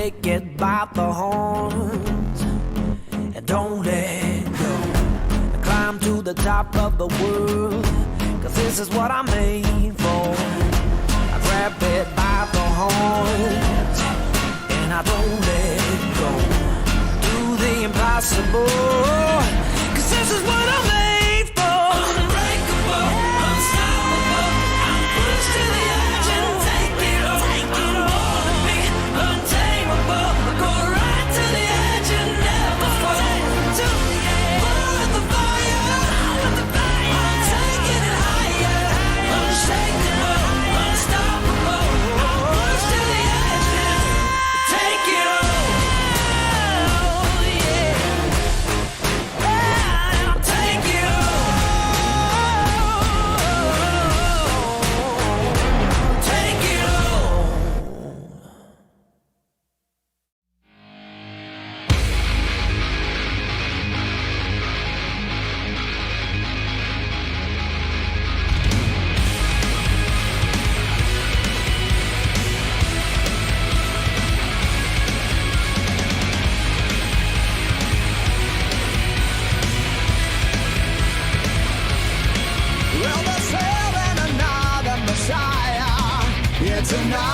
take it by the horns and don't let go. Climb to the top of the world, 'cause this is what I'm made for. I grab it by the horns and I don't let go. Do the impossible, 'cause this is what I'm made for. Unbreakable, unstoppable, I'm pushed to the edge and take it all. I'm born to be untamable, go right to the edge and never fall. To the edge, with the fire, with the fire. I'm taking it higher, unshakable, unstoppable. I'm pushed to the edge and take it all. Yeah, I'll take it all. Take it all. Well, there's heaven another Messiah here tonight,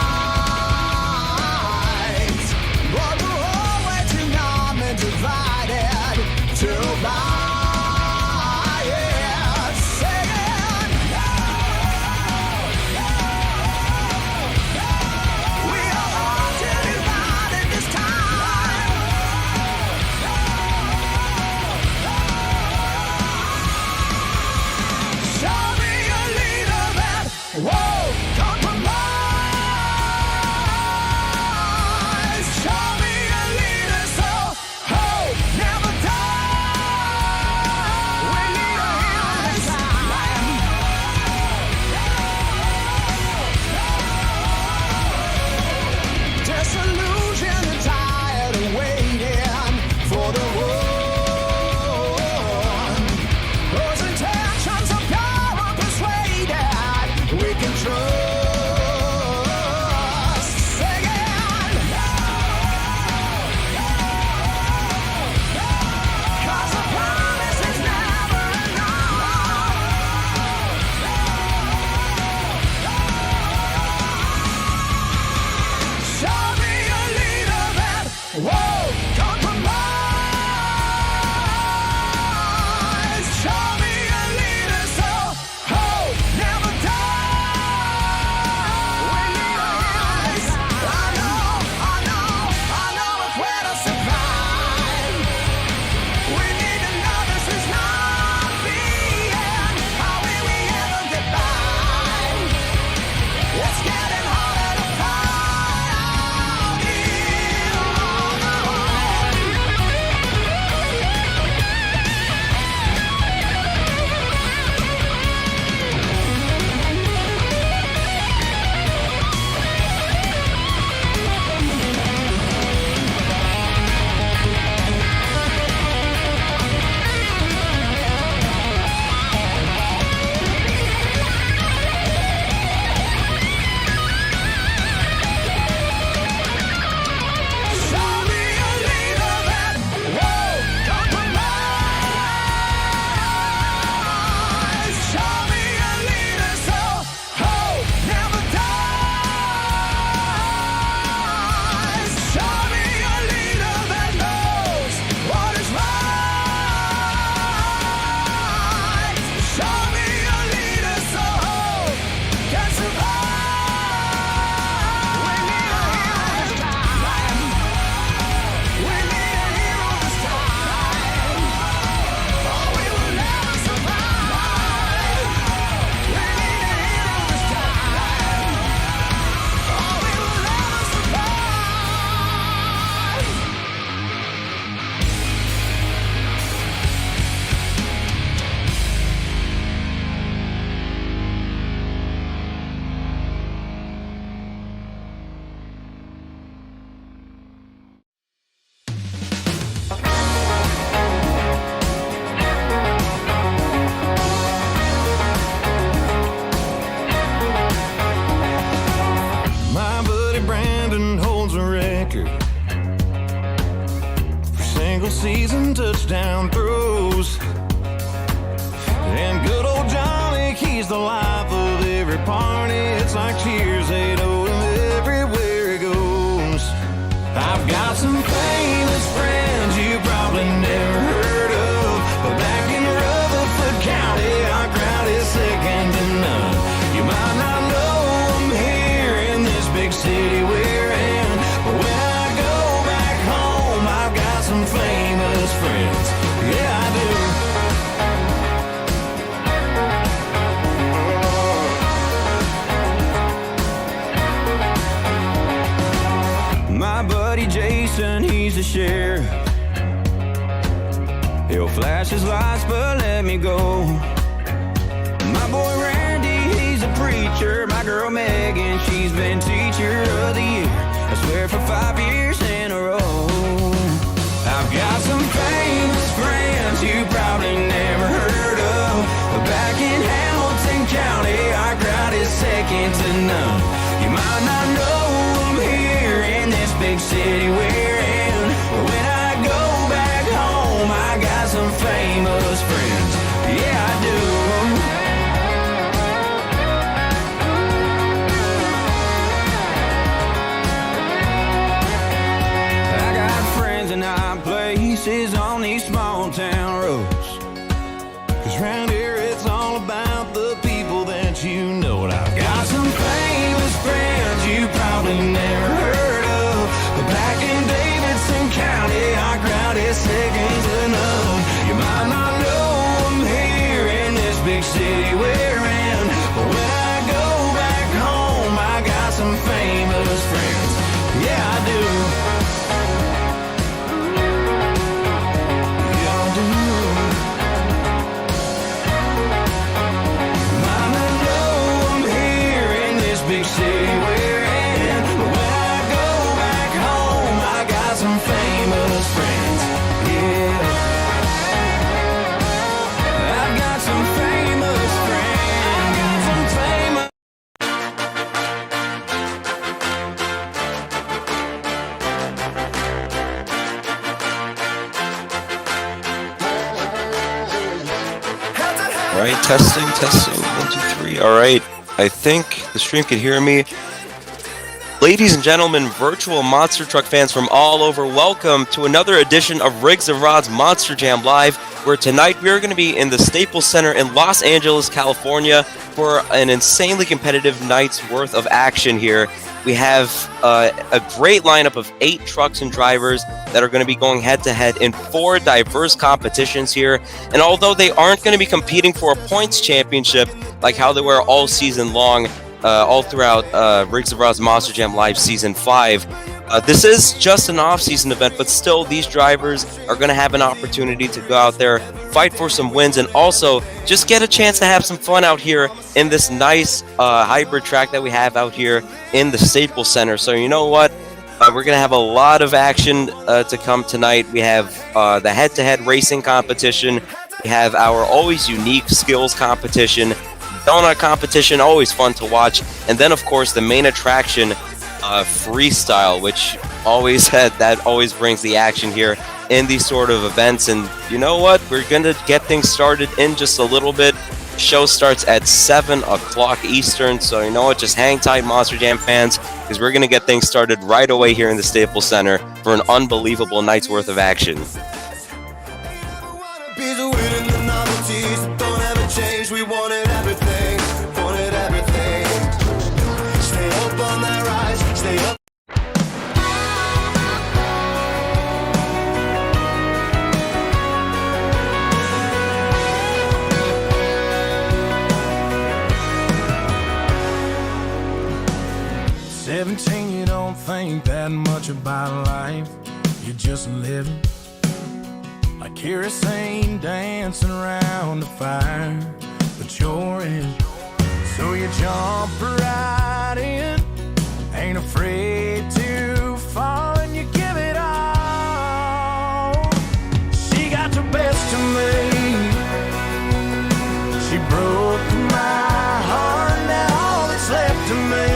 but we're all way too numb and divided to buy it. Saying, no, no, no. We are all too divided this time. Show me a leader that won't compromise. town throws. And good old Johnny, he's the life of every party. It's like cheers, they know him everywhere he goes. I've got some famous friends you probably never heard of, but back in Rutherford County, our crowd is second to none. You might not know them here in this big city we're in, but when I go back home, I've got some famous friends. Yeah, I do. My buddy Jason, he's the sheriff. He'll flash his lights but let me go. My boy Randy, he's a preacher. My girl Megan, she's been teacher of the year, I swear for 5 years in a row. I've got some famous friends you probably never heard of, but back in Hamilton County, our crowd is second to none. You might not know them here in this big city we're in, but when I go back home, I got some famous friends. Yeah, I do. I got friends in high places on these small town roads, 'cause round here it's all about the people that you know. And I've got some famous friends you probably never heard of, but back in Davidson County, our crowd is second to none. You might not know them here in this big city we're in, but when I go back home, I got some famous friends. Yeah, I do. Yeah, I do. Might not know them here in this big city we're in, but when I go back home, I got some famous friends. Yeah, I've got some famous friends. Got some famous. All right, testing, 1, 2, 3. All right, I think the stream can hear me. Ladies and gentlemen, virtual monster truck fans from all over, welcome to another edition of Riggs and Rod's Monster Jam Live, where tonight we are going to be in the Staples Center in Los Angeles, California, for an insanely competitive night's worth of action here. We have a great lineup of 8 trucks and drivers that are going to be going head-to-head in 4 diverse competitions here. And although they aren't going to be competing for a points championship like how they were all season long, all throughout Riggs and Rod's Monster Jam Live Season 5, this is just an off-season event, but still these drivers are going to have an opportunity to go out there, fight for some wins, and also just get a chance to have some fun out here in this nice hybrid track that we have out here in the Staples Center. So you know what? We're going to have a lot of action to come tonight. We have the head-to-head racing competition. We have our always unique skills competition, donut competition, always fun to watch. And then, of course, the main attraction, freestyle, which always brings the action here in these sort of events. And you know what? We're going to get things started in just a little bit. Show starts at 7 o'clock Eastern, so you know what? Just hang tight, Monster Jam fans, because we're going to get things started right away here in the Staples Center for an unbelievable night's worth of action. We wanted everything, stay up on that rise, stay up. You don't think that much about life, you're just living like kerosene dancing around the fire, but you're in. So you jump right in, ain't afraid to fall, and you give it all. She got the best of me, she broke my heart, now all that's left of me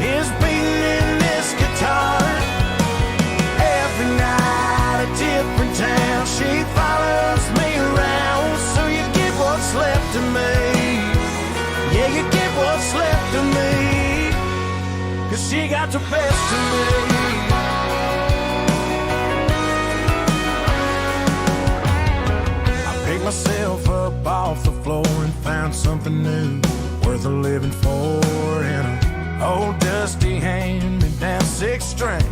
is beating in this guitar every night a different she got the best of me. I picked myself up off the floor and found something new, worth a living for, in a old dusty hand-me-down six-string.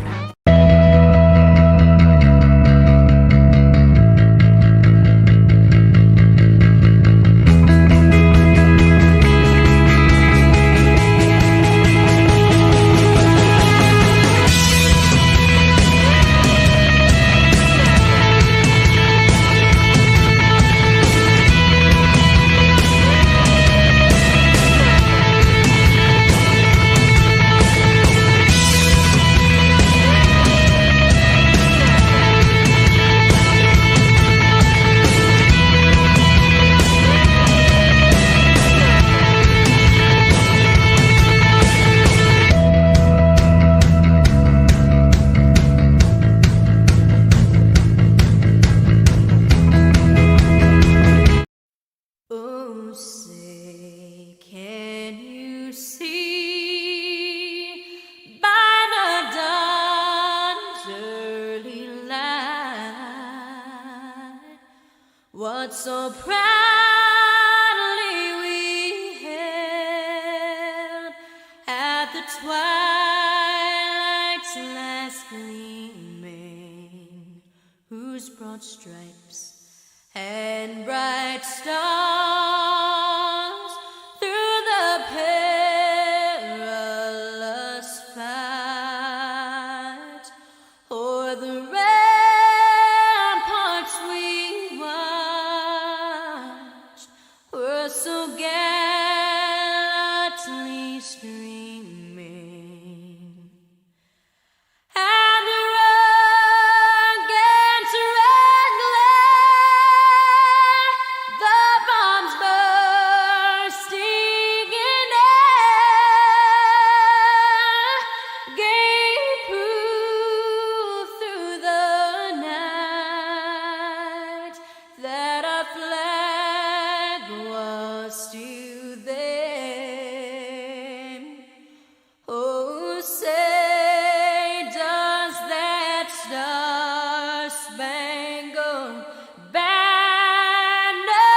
What so proudly we hailed at the twilight's last gleaming, whose broad stripes and bright stars through the perilous fight o'er the ramparts we watched were so gallantly streaming. And the rugged red glare, the bombs bursting in air, gave proof through the night that our flag was still there. Oh, say does that star-spangled banner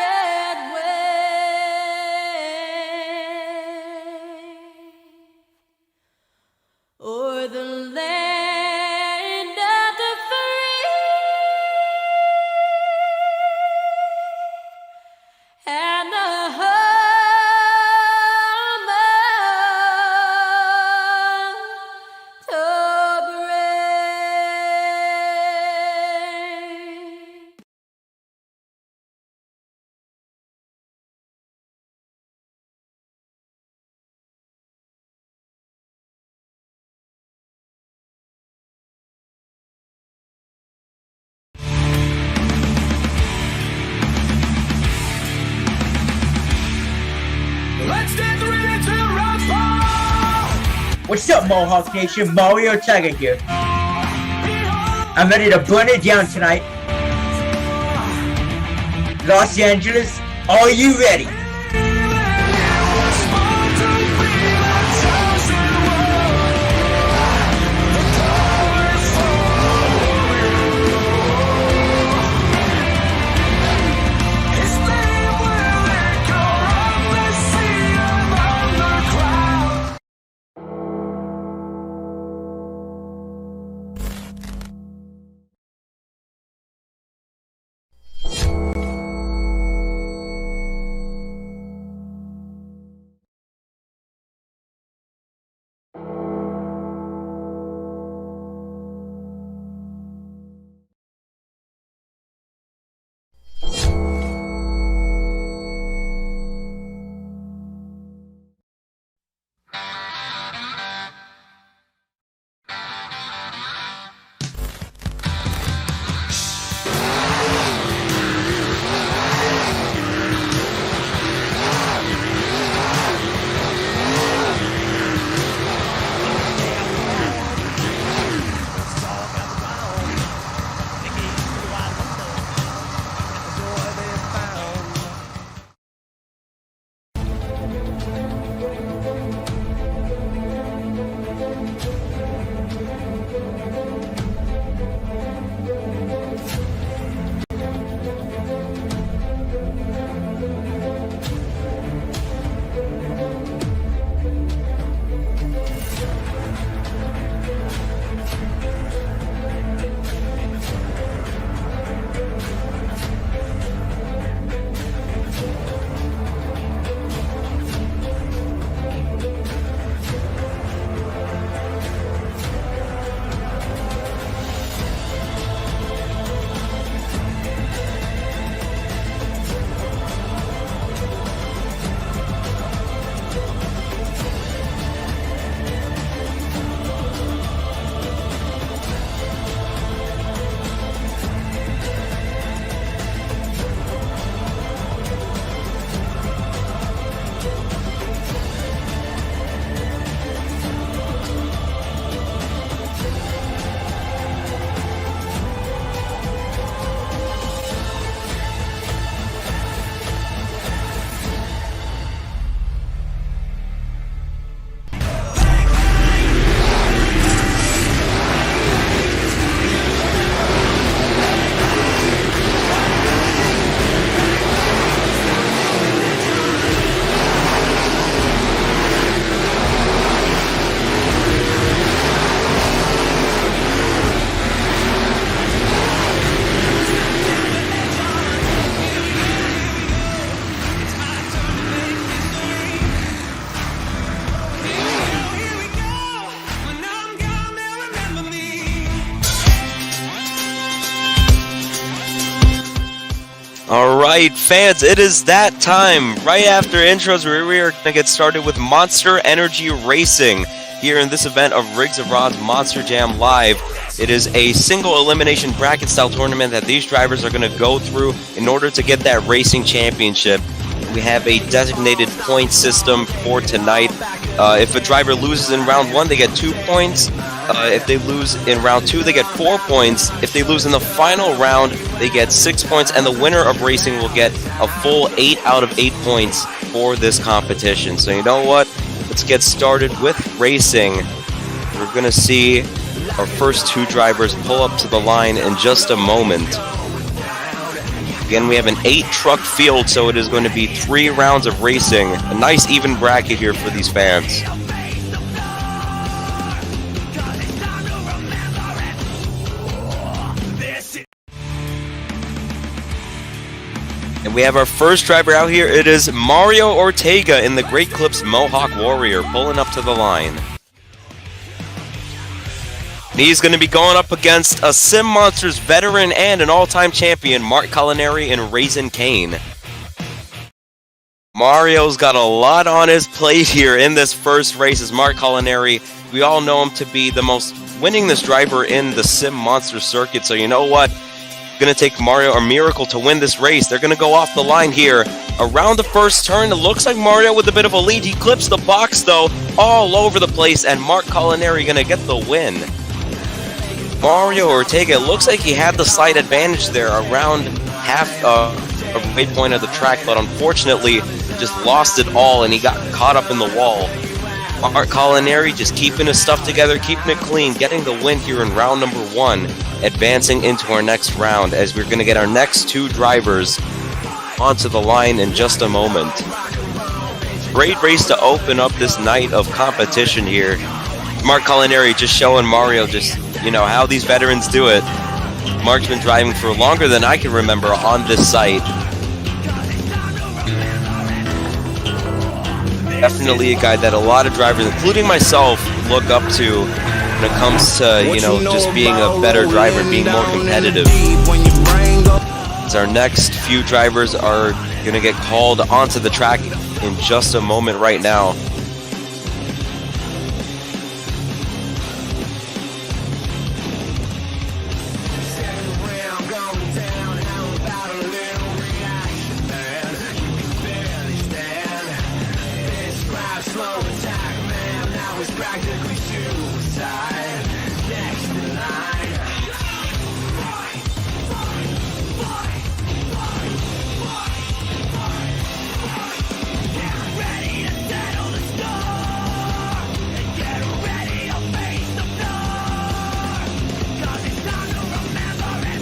yet wave o'er the land of the free and the home of the brave. Let's get ready to rumble! What's up, Mohawk Nation? Mario Tiger here. I'm ready to burn it down tonight. Los Angeles, are you ready? fans, it is that time. Right after intros, we are going to get started with Monster Energy Racing here in this event of Riggs of Rod's Monster Jam Live. It is a single elimination bracket style tournament that these drivers are going to go through in order to get that racing championship. We have a designated point system for tonight. If a driver loses in round 1, they get 2 points. If they lose in round 2, they get 4 points. If they lose in the final round, they get 6 points. And the winner of racing will get a full 8 out of 8 points for this competition. So you know what? Let's get started with racing. We're going to see our first 2 drivers pull up to the line in just a moment. Again, we have an 8-truck field, so it is going to be 3 rounds of racing. A nice even bracket here for these fans. And we have our first driver out here. It is Mario Ortega in the Great Clips Mohawk Warrior pulling up to the line. He's going to be going up against a Sim Monsters veteran and an all-time champion, Mark Culinary in Raisin Cane. Mario's got a lot on his plate here in this first race as Mark Culinary. We all know him to be the most winningest driver in the Sim Monster circuit, so you know what? Going to take Mario or Miracle to win this race. They're going to go off the line here. Around the first turn, it looks like Mario with a bit of a lead. He clips the box, though, all over the place, and Mark Culinary going to get the win. Mario Ortega, it looks like he had the slight advantage there around half of the midpoint of the track, but unfortunately just lost it all and he got caught up in the wall. Mark Culinary just keeping his stuff together, keeping it clean, getting the win here in round number 1, advancing into our next round as we're going to get our next 2 drivers onto the line in just a moment. Great race to open up this night of competition here. Mark Culinary just showing Mario just, you know, how these veterans do it. Mark's been driving for longer than I can remember on this site. Definitely a guy that a lot of drivers, including myself, look up to when it comes to, you know, just being a better driver, being more competitive. As our next few drivers are going to get called onto the track in just a moment right now.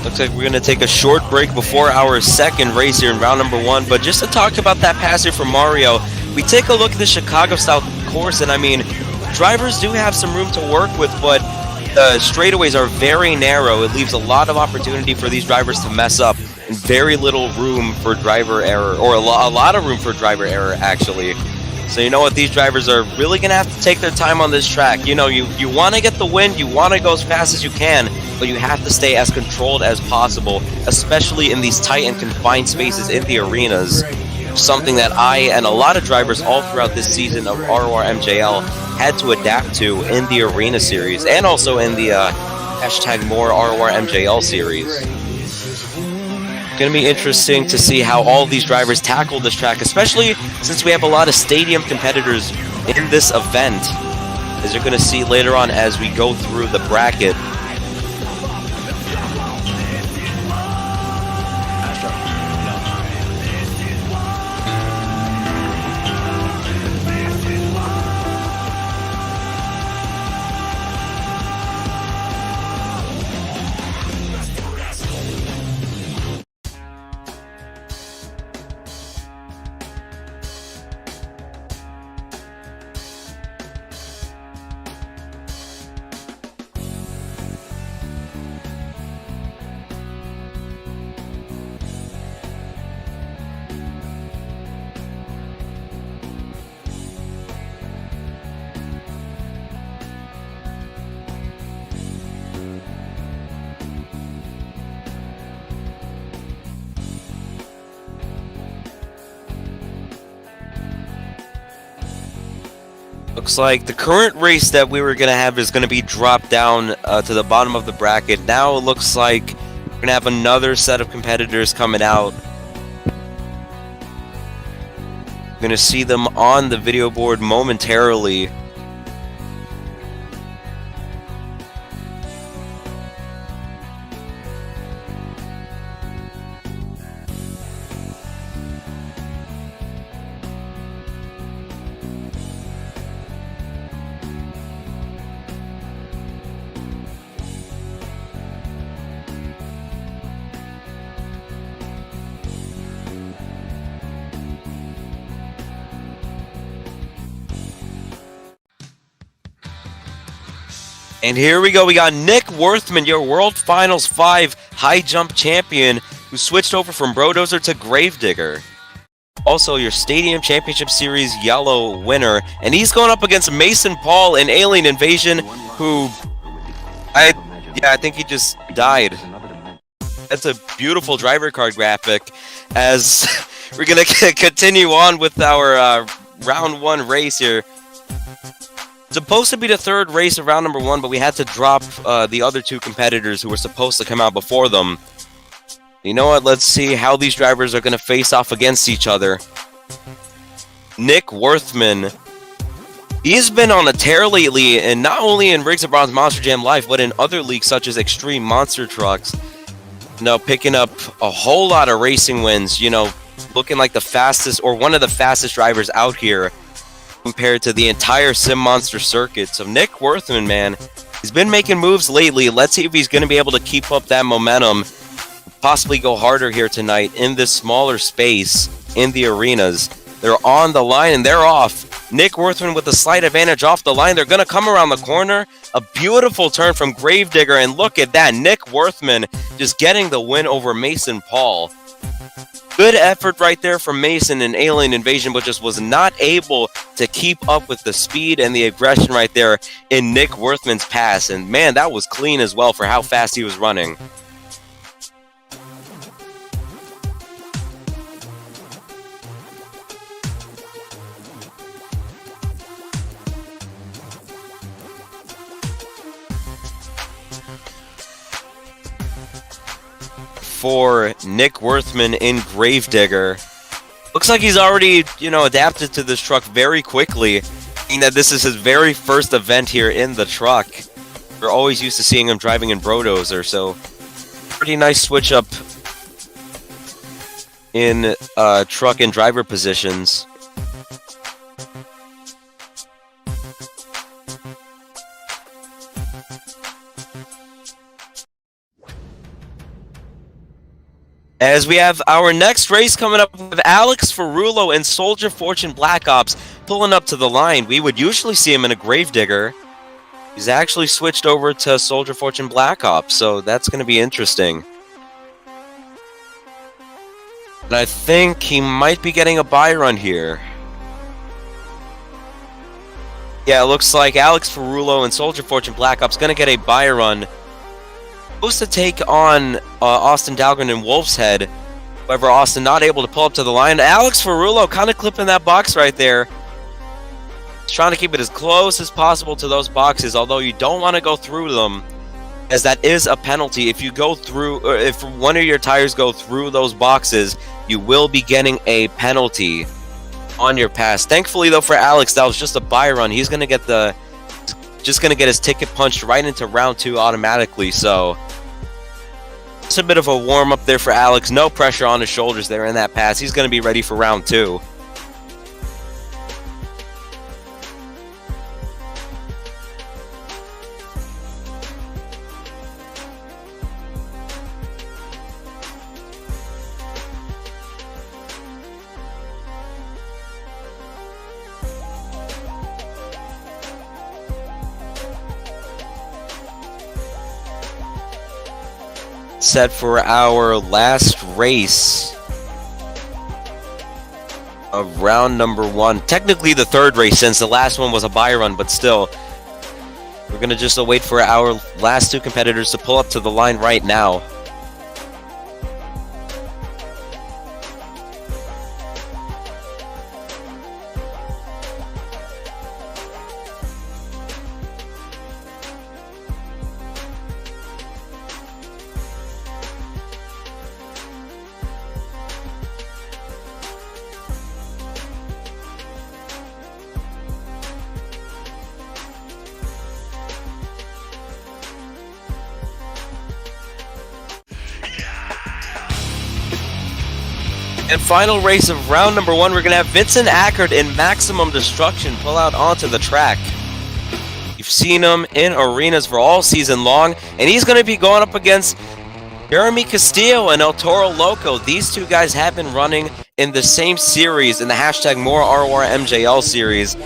Looks like we're going to take a short break before our second race here in round number 1. But just to talk about that pass here from Mario, we take a look at the Chicago-style course, and I mean, drivers do have some room to work with, but the straightaways are very narrow. It leaves a lot of opportunity for these drivers to mess up, and very little room for driver error, or a lot of room for driver error, actually. So you know what, these drivers are really going to have to take their time on this track. You know, you want to get the win, you want to go as fast as you can, but you have to stay as controlled as possible, especially in these tight and confined spaces in the arenas. Something that I and a lot of drivers all throughout this season of RORMJL had to adapt to in the Arena series, and also in the #more RORMJL series. Going to be interesting to see how all these drivers tackle this track, especially since we have a lot of stadium competitors in this event, as you're going to see later on as we go through the bracket. Looks like the current race that we were going to have is going to be dropped down to the bottom of the bracket. Now it looks like we're going to have another set of competitors coming out. We're going to see them on the video board momentarily. And here we go. We got Nick Worthman, your World Finals 5 high jump champion, who switched over from Brodozer to Gravedigger. Also, your Stadium Championship Series yellow winner. And he's going up against Mason Paul in Alien Invasion, who I think he just died. That's a beautiful driver card graphic. As we're going to continue on with our round 1 race here. Supposed to be the third race of round number 1, but we had to drop the other 2 competitors who were supposed to come out before them. You know what? Let's see how these drivers are going to face off against each other. Nick Worthman. He's been on a tear lately, and not only in Rigs of Bronze Monster Jam Live, but in other leagues such as Extreme Monster Trucks. You know, picking up a whole lot of racing wins. You know, looking like the fastest, or one of the fastest drivers out here, compared to the entire Sim Monster circuit. So Nick Worthman, man, he's been making moves lately. Let's see if he's going to be able to keep up that momentum, possibly go harder here tonight in this smaller space in the arenas. They're on the line and they're off. Nick Worthman with a slight advantage off the line. They're going to come around the corner. A beautiful turn from Gravedigger, and look at that. Nick Worthman just getting the win over Mason Paul. Good effort right there from Mason in Alien Invasion, but just was not able to keep up with the speed and the aggression right there in Nick Worthman's pass. And man, that was clean as well for how fast he was running. For Nick Worthman in Gravedigger. Looks like he's already, adapted to this truck very quickly, being that this is his very first event here in the truck. We're always used to seeing him driving in Brodozer, so pretty nice switch up in truck and driver positions. As we have our next race coming up with Alex Ferrulo and Soldier Fortune Black Ops pulling up to the line. We would usually see him in a Gravedigger. He's actually switched over to Soldier Fortune Black Ops, so that's going to be interesting. And I think he might be getting a buy run here. Yeah, it looks like Alex Ferrulo and Soldier Fortune Black Ops going to get a buy run. Supposed to take on Austin Dahlgren and Wolf's Head. However, Austin not able to pull up to the line. Alex Ferrulo kind of clipping that box right there. He's trying to keep it as close as possible to those boxes, although you don't want to go through them, as that is a penalty. If you go through, or if one of your tires go through those boxes, you will be getting a penalty on your pass. Thankfully, though, for Alex, that was just a buy run. He's going to get his ticket punched right into round 2 automatically, so it's a bit of a warm-up there for Alex. No pressure on his shoulders there in that pass. He's going to be ready for round 2. Set for our last race of round number 1. Technically the third race, since the last one was a buy run, but still, we're going to just wait for our last 2 competitors to pull up to the line right now. And final race of round number 1, we're going to have Vincent Ackert in Maximum Destruction pull out onto the track. You've seen him in arenas for all season long, and he's going to be going up against Jeremy Castillo and El Toro Loco. These two guys have been running in the same series, in the hashtag More RORMJL series,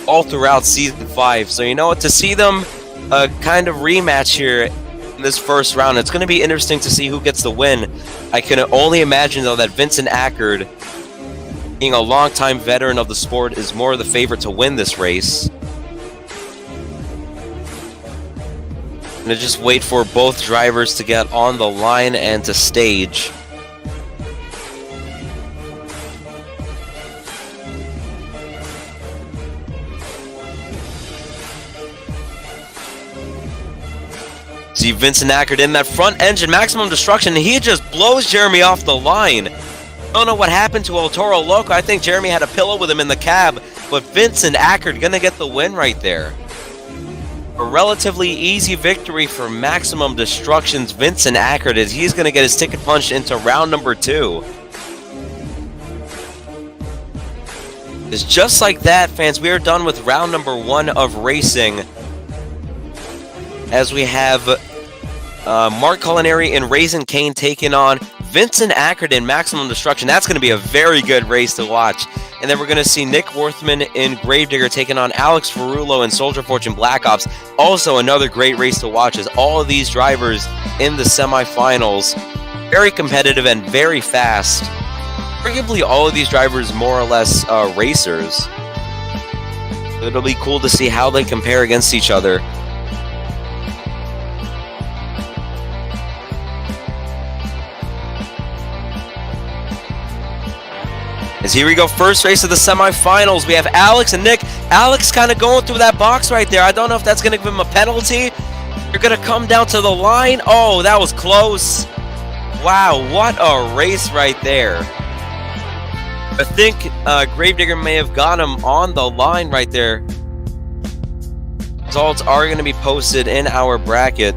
all throughout Season 5. So you know what, to see them kind of rematch here in this first round, it's going to be interesting to see who gets the win. I can only imagine, though, that Vincent Ackert, being a longtime veteran of the sport, is more the favorite to win this race. I'm going to just wait for both drivers to get on the line and to stage. See Vincent Ackert in that front engine Maximum Destruction, and he just blows Jeremy off the line. Don't know what happened to El Toro Loco. I think Jeremy had a pillow with him in the cab, but Vincent Ackert gonna get the win right there. A relatively easy victory for Maximum Destruction's Vincent Ackert, as he's gonna get his ticket punched into round number 2. It's just like that, fans. We are done with round number 1 of racing, as we have Mark Culinary and Raisin Kane taking on Vincent Ackert in Maximum Destruction. That's going to be a very good race to watch. And then we're going to see Nick Worthman in Gravedigger taking on Alex Ferrulo in Soldier Fortune Black Ops. Also another great race to watch, as all of these drivers in the semifinals, very competitive and very fast. Arguably all of these drivers more or less racers. It'll be cool to see how they compare against each other. As here we go, first race of the semifinals. We have Alex and Nick. Alex kind of going through that box right there. I don't know if that's going to give him a penalty. You're going to come down to the line. Oh, that was close. Wow, what a race right there. I think Gravedigger may have got him on the line right there. Results are going to be posted in our bracket.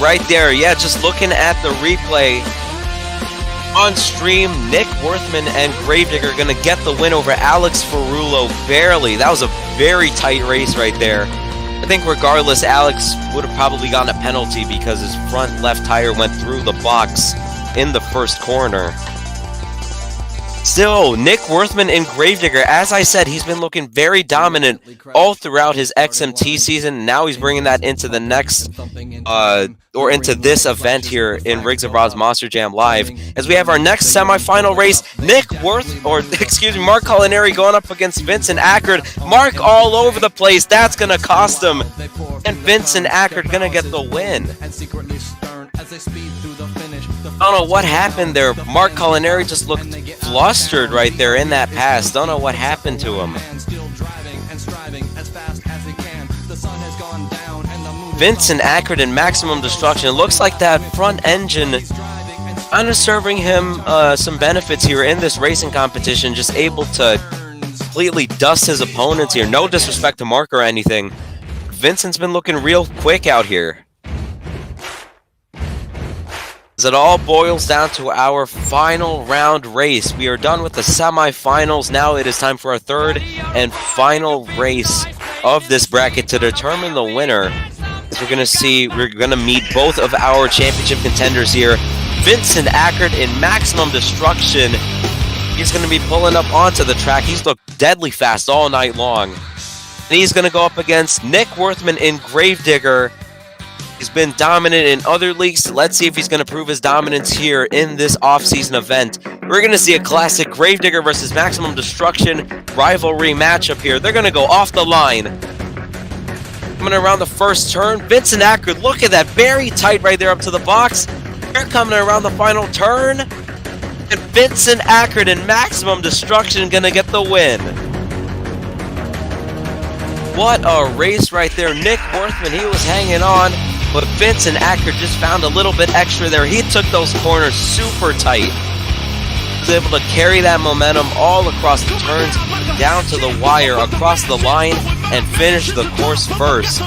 Right there, yeah, just looking at the replay on stream, Nick Worthman and Gravedigger going to get the win over Alex Ferrulo, barely. That was a very tight race right there. I think regardless, Alex would have probably gotten a penalty because his front left tire went through the box in the first corner. Still, Nick Worthman in Gravedigger, as I said, he's been looking very dominant all throughout his XMT season. Now he's bringing that into the next, or into this event here in Riggs of Roz Monster Jam Live. As we have our next semifinal race, Mark Culinary going up against Vincent Ackert. Mark all over the place, that's going to cost him. And Vincent Ackert going to get the win. I don't know what happened there. Mark Culinary just looked flustered right there in that pass. Don't know what happened to him. Vincent Ackert in Maximum Destruction. It looks like that front engine kind of serving him some benefits here in this racing competition. Just able to completely dust his opponents here. No disrespect to Mark or anything. Vincent's been looking real quick out here. As it all boils down to our final round race. We are done with the semifinals. Now it is time for our third and final race of this bracket to determine the winner. As we're going to meet both of our championship contenders here. Vincent Ackert in Maximum Destruction. He's going to be pulling up onto the track. He's looked deadly fast all night long. And he's going to go up against Nick Worthman in Gravedigger. He's been dominant in other leagues. Let's see if he's going to prove his dominance here in this off-season event. We're going to see a classic Gravedigger versus Maximum Destruction rivalry matchup here. They're going to go off the line. Coming around the first turn, Vincent Ackert, look at that, very tight right there up to the box. They're coming around the final turn. And Vincent Ackert in Maximum Destruction going to get the win. What a race right there. Nick Worthman, he was hanging on. But Vincent Ackert just found a little bit extra there. He took those corners super tight. was able to carry that momentum all across the turns, down to the wire, across the line, and finish the course first.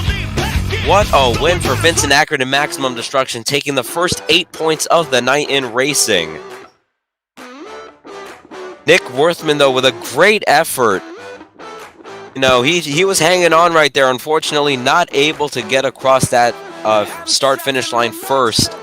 What a win for Vincent Ackert and Maximum Destruction, taking the first 8 points of the night in racing. Nick Worthman, though, with a great effort. You know, he was hanging on right there, unfortunately not able to get across that start-finish line first.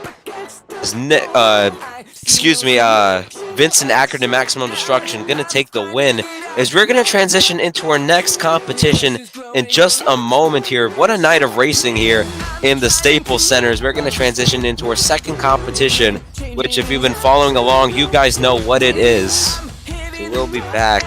Vincent Ackert and Maximum Destruction going to take the win, as we're going to transition into our next competition in just a moment here. What a night of racing here in the Staples Centers. We're going to transition into our second competition, which if you've been following along, you guys know what it is. So we'll be back.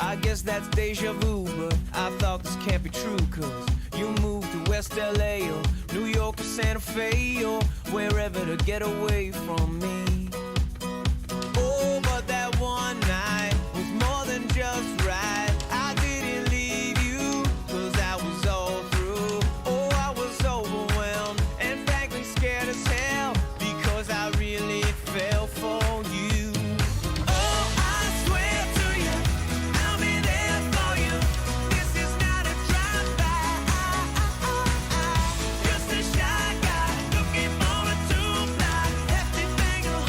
I guess that's deja vu, but I thought this can't be true, cause you moved to West LA or New York or Santa Fe or wherever to get away from me. Oh, but that one night was more than just right. I didn't leave you, cause I was all through. Oh, I was overwhelmed and frankly scared as hell, because I really fell for you. Oh, I swear to you, I'll be there for you. This is not a drive-by. Just a shy guy looking for a two-fly. Hefty thing of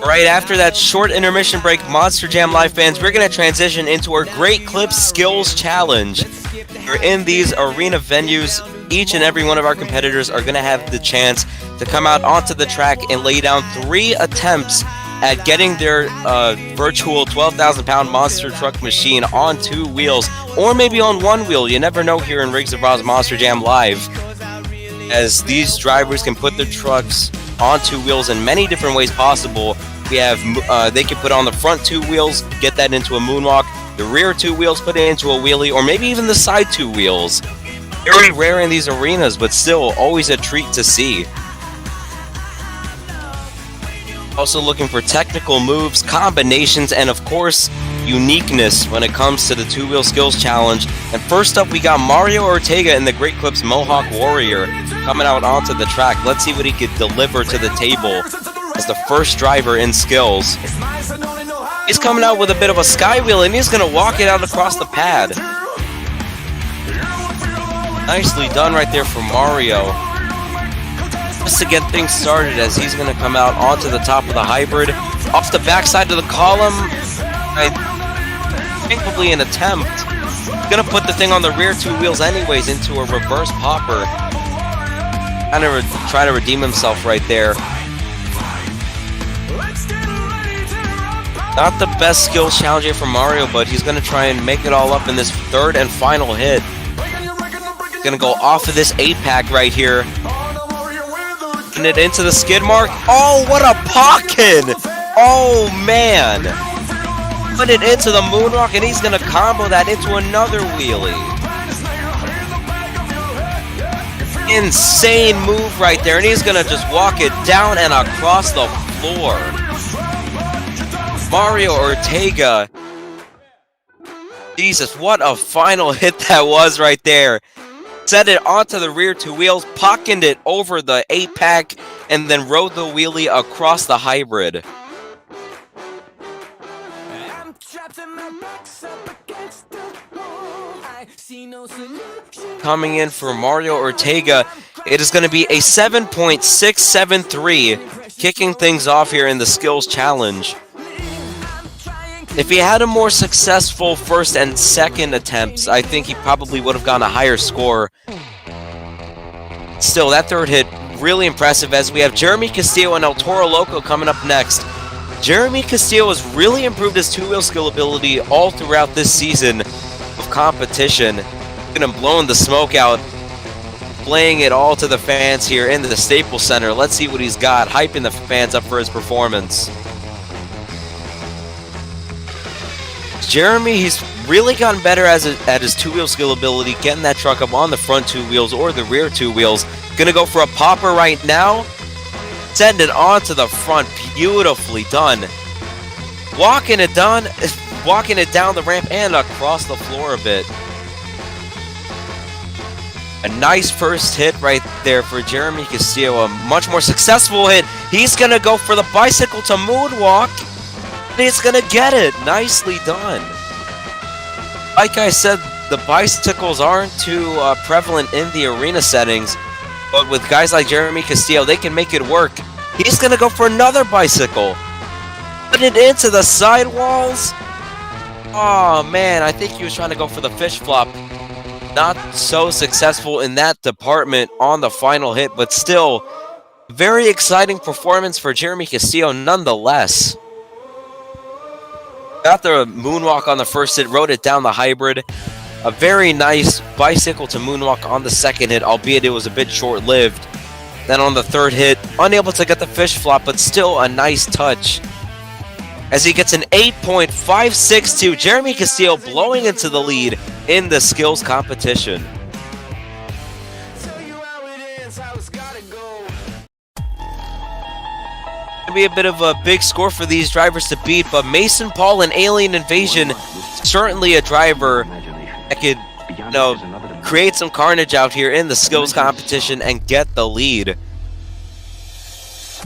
Right after that short intermission break, Monster Jam Live fans, we're going to transition into our Great Clips Skills Challenge. We're in these arena venues. Each and every one of our competitors are going to have the chance to come out onto the track and lay down 3 attempts at getting their virtual 12,000-pound monster truck machine on 2 wheels, or maybe on 1 wheel. You never know here in Riggs of Roz Monster Jam Live, as these drivers can put their trucks on 2 wheels in many different ways possible. We have they can put on the front 2 wheels, get that into a moonwalk, the rear 2 wheels, put it into a wheelie, or maybe even the side 2 wheels. Very rare in these arenas, but still always a treat to see. Also looking for technical moves, combinations, and of course, uniqueness when it comes to the 2-wheel skills challenge. And first up, we got Mario Ortega in the Great Clips Mohawk Warrior coming out onto the track. Let's see what he could deliver to the table as the first driver in skills. He's coming out with a bit of a sky wheel, and he's going to walk it out across the pad. Nicely done right there for Mario. Just to get things started, as he's going to come out onto the top of the hybrid, off the backside of the column. I think probably an attempt. Going to put the thing on the rear 2 wheels anyways into a reverse popper. Kind of try to redeem himself right there. Not the best skills challenge here for Mario, but he's going to try and make it all up in this 3rd and final hit. Going to go off of this 8-pack right here. Putting it into the skid mark. Oh, what a pocket! Oh, man. Put it into the moonwalk, and he's going to combo that into another wheelie. Insane move right there, and he's going to just walk it down and across the floor. Mario Ortega. Jesus, what a final hit that was right there. Set it onto the rear 2 wheels, pocketed it over the 8-pack, and then rode the wheelie across the hybrid. Coming in for Mario Ortega, it is going to be a 7.673, kicking things off here in the skills challenge. If he had a more successful first and second attempts, I think he probably would have gotten a higher score. Still, that 3rd hit, really impressive, as we have Jeremy Castillo and El Toro Loco coming up next. Jeremy Castillo has really improved his 2-wheel skill ability all throughout this season of competition. Going to blow the smoke out, playing it all to the fans here in the Staples Center. Let's see what he's got, hyping the fans up for his performance. Jeremy, he's really gotten better at his 2-wheel skill ability, getting that truck up on the front 2 wheels or the rear 2 wheels. Gonna go for a popper right now. Send it onto the front, beautifully done. Walking it down the ramp and across the floor a bit. A nice first hit right there for Jeremy Castillo. A much more successful hit. He's gonna go for the bicycle to moonwalk. He's gonna get it. Nicely done. Like I said, the bicycles aren't too prevalent in the arena settings, but with guys like Jeremy Castillo, they can make it work. He's gonna go for another bicycle. Put it into the sidewalls. Oh man, I think he was trying to go for the fish flop. Not so successful in that department on the final hit, but still, very exciting performance for Jeremy Castillo nonetheless. Got the moonwalk on the first hit, rode it down the hybrid. A very nice bicycle to moonwalk on the second hit, albeit it was a bit short-lived. Then on the 3rd hit, unable to get the fish flop, but still a nice touch. As he gets an 8.562, Jeremy Castillo blowing into the lead in the skills competition. Be a bit of a big score for these drivers to beat, but Mason Paul and Alien Invasion, certainly a driver that could, create some carnage out here in the skills competition and get the lead.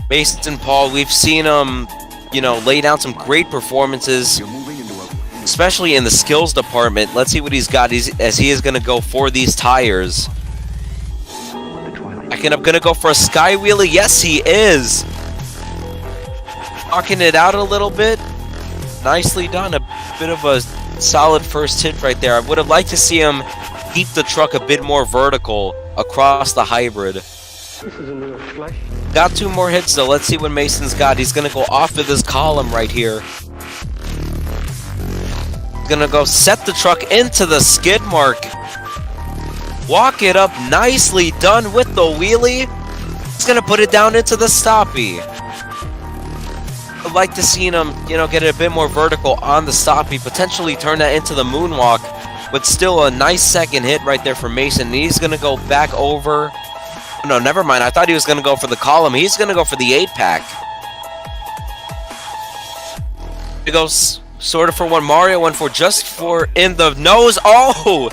Mason Paul, we've seen him, lay down some great performances, especially in the skills department. Let's see what he's got as he is going to go for these tires. I'm going to go for a sky wheelie. Yes, he is. Knocking it out a little bit. Nicely done. A bit of a solid first hit right there. I would have liked to see him keep the truck a bit more vertical across the hybrid. Got 2 more hits though. Let's see what Mason's got. He's gonna go off of this column right here. He's gonna go set the truck into the skid mark. Walk it up. Nicely done with the wheelie. He's gonna put it down into the stoppie. I'd like to see him, get it a bit more vertical on the stoppie. Potentially turn that into the moonwalk. But still a nice second hit right there for Mason. He's gonna go back over. No, never mind. I thought he was going to go for the column. He's going to go for the 8-pack. He goes sort of for one. Mario went for just for in the nose. Oh!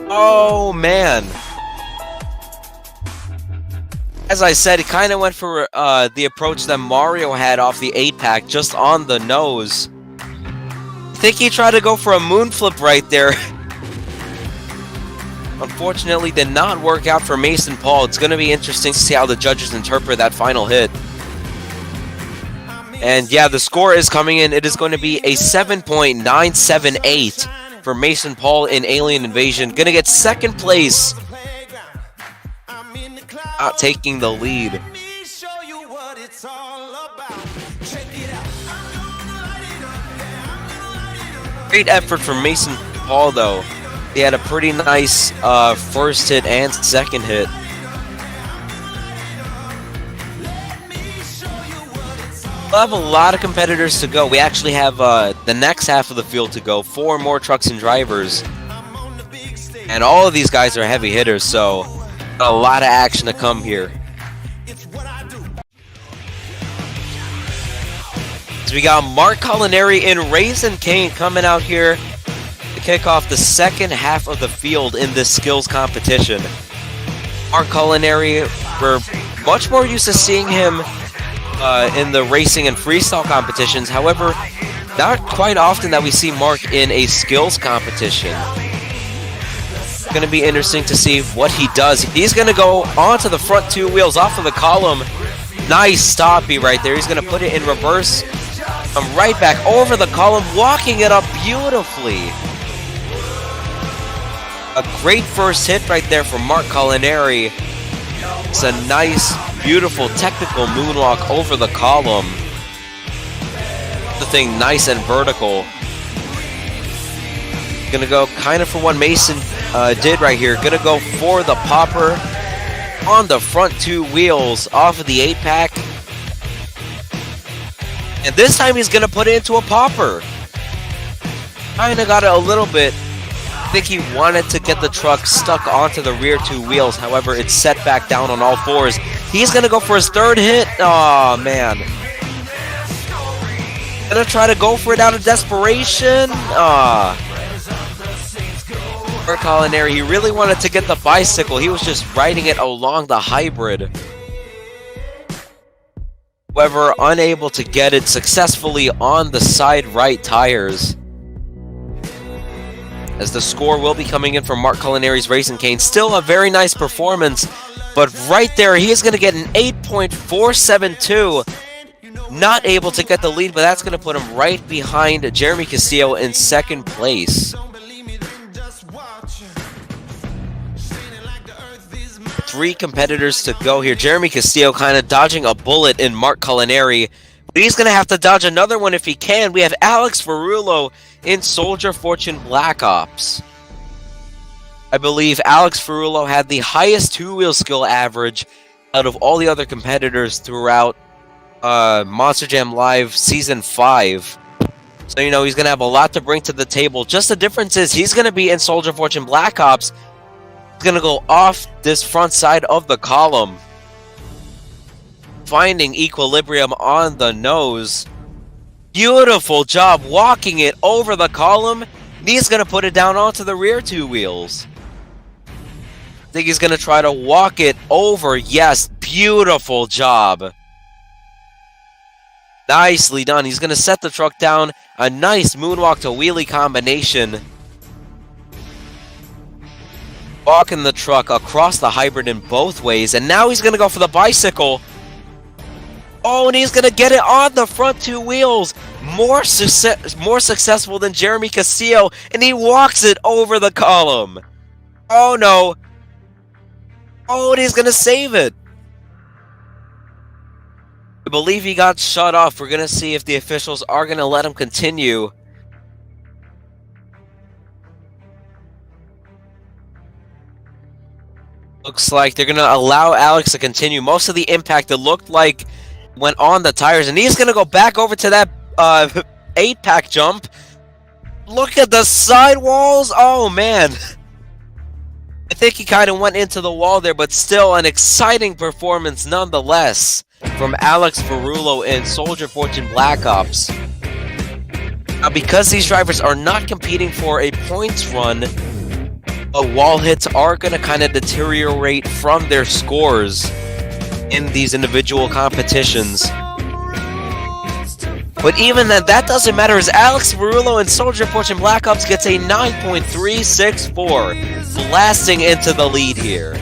Oh, man. As I said, he kind of went for the approach that Mario had off the 8-pack, just on the nose. I think he tried to go for a moon flip right there. Unfortunately, did not work out for Mason Paul. It's going to be interesting to see how the judges interpret that final hit. And yeah, the score is coming in. It is going to be a 7.978 for Mason Paul in Alien Invasion. Going to get second place. Not taking the lead. Great effort from Mason Paul, though. He had a pretty nice first hit and second hit. We'll have a lot of competitors to go. We actually have the next half of the field to go. 4 more trucks and drivers. And all of these guys are heavy hitters, so a lot of action to come here. So we got Mark Culinary and Raisin Kane coming out here to kick off the second half of the field in this skills competition. Mark Culinary, we're much more used to seeing him in the racing and freestyle competitions. However, not quite often that we see Mark in a skills competition. It's going to be interesting to see what he does. He's going to go onto the front 2 wheels off of the column. Nice stoppie right there. He's going to put it in reverse. Right back over the column, walking it up beautifully. A great first hit right there from Mark Culinary. It's a nice, beautiful, technical moonwalk over the column. The thing nice and vertical. Gonna go kind of for what Mason did right here. Gonna go for the popper on the front 2 wheels off of the 8-pack. And this time he's going to put it into a popper. Kind of got it a little bit. I think he wanted to get the truck stuck onto the rear 2 wheels. However, it's set back down on all 4s. He's going to go for his 3rd hit. Oh, man. Going to try to go for it out of desperation. For Culinary, he really wanted to get the bicycle. He was just riding it along the hybrid. However, unable to get it successfully on the side right tires. As the score will be coming in from Mark Culinary's Racing Cane. Still a very nice performance, but right there he is going to get an 8.472. Not able to get the lead, but that's going to put him right behind Jeremy Castillo in 2nd place. 3 competitors to go here. Jeremy Castillo kind of dodging a bullet in Mark Culinary. But he's going to have to dodge another one if he can. We have Alex Ferrulo in Soldier Fortune Black Ops. I believe Alex Ferrulo had the highest 2-wheel skill average out of all the other competitors throughout Monster Jam Live Season 5. So, he's going to have a lot to bring to the table. Just the difference is he's going to be in Soldier Fortune Black Ops. Going to go off this front side of the column, finding equilibrium on the nose. Beautiful job walking it over the column. He's going to put it down onto the rear 2 wheels. I think he's going to try to walk it over. Yes, beautiful job. Nicely done. He's going to set the truck down. A nice moonwalk to wheelie combination. Walking the truck across the hybrid in both ways, and now he's going to go for the bicycle. Oh, and he's gonna get it on the front two wheels. More successful than Jeremy Castillo, and he walks it over the column. Oh no. Oh, and he's gonna save it. I believe he got shut off. We're gonna see if the officials are gonna let him continue. Looks like they're gonna allow Alex to continue. Most of the impact, it looked like, went on the tires, and he's gonna go back over to that 8-pack jump. Look at the sidewalls. Oh man, I think he kind of went into the wall there, but still an exciting performance nonetheless from Alex Ferrulo in Soldier Fortune Black Ops. Now, because these drivers are not competing for a points run, wall hits are going to kind of deteriorate from their scores in these individual competitions. But even then, that doesn't matter, as Alex Ferrulo in Soldier Fortune Black Ops gets a 9.364, blasting into the lead here.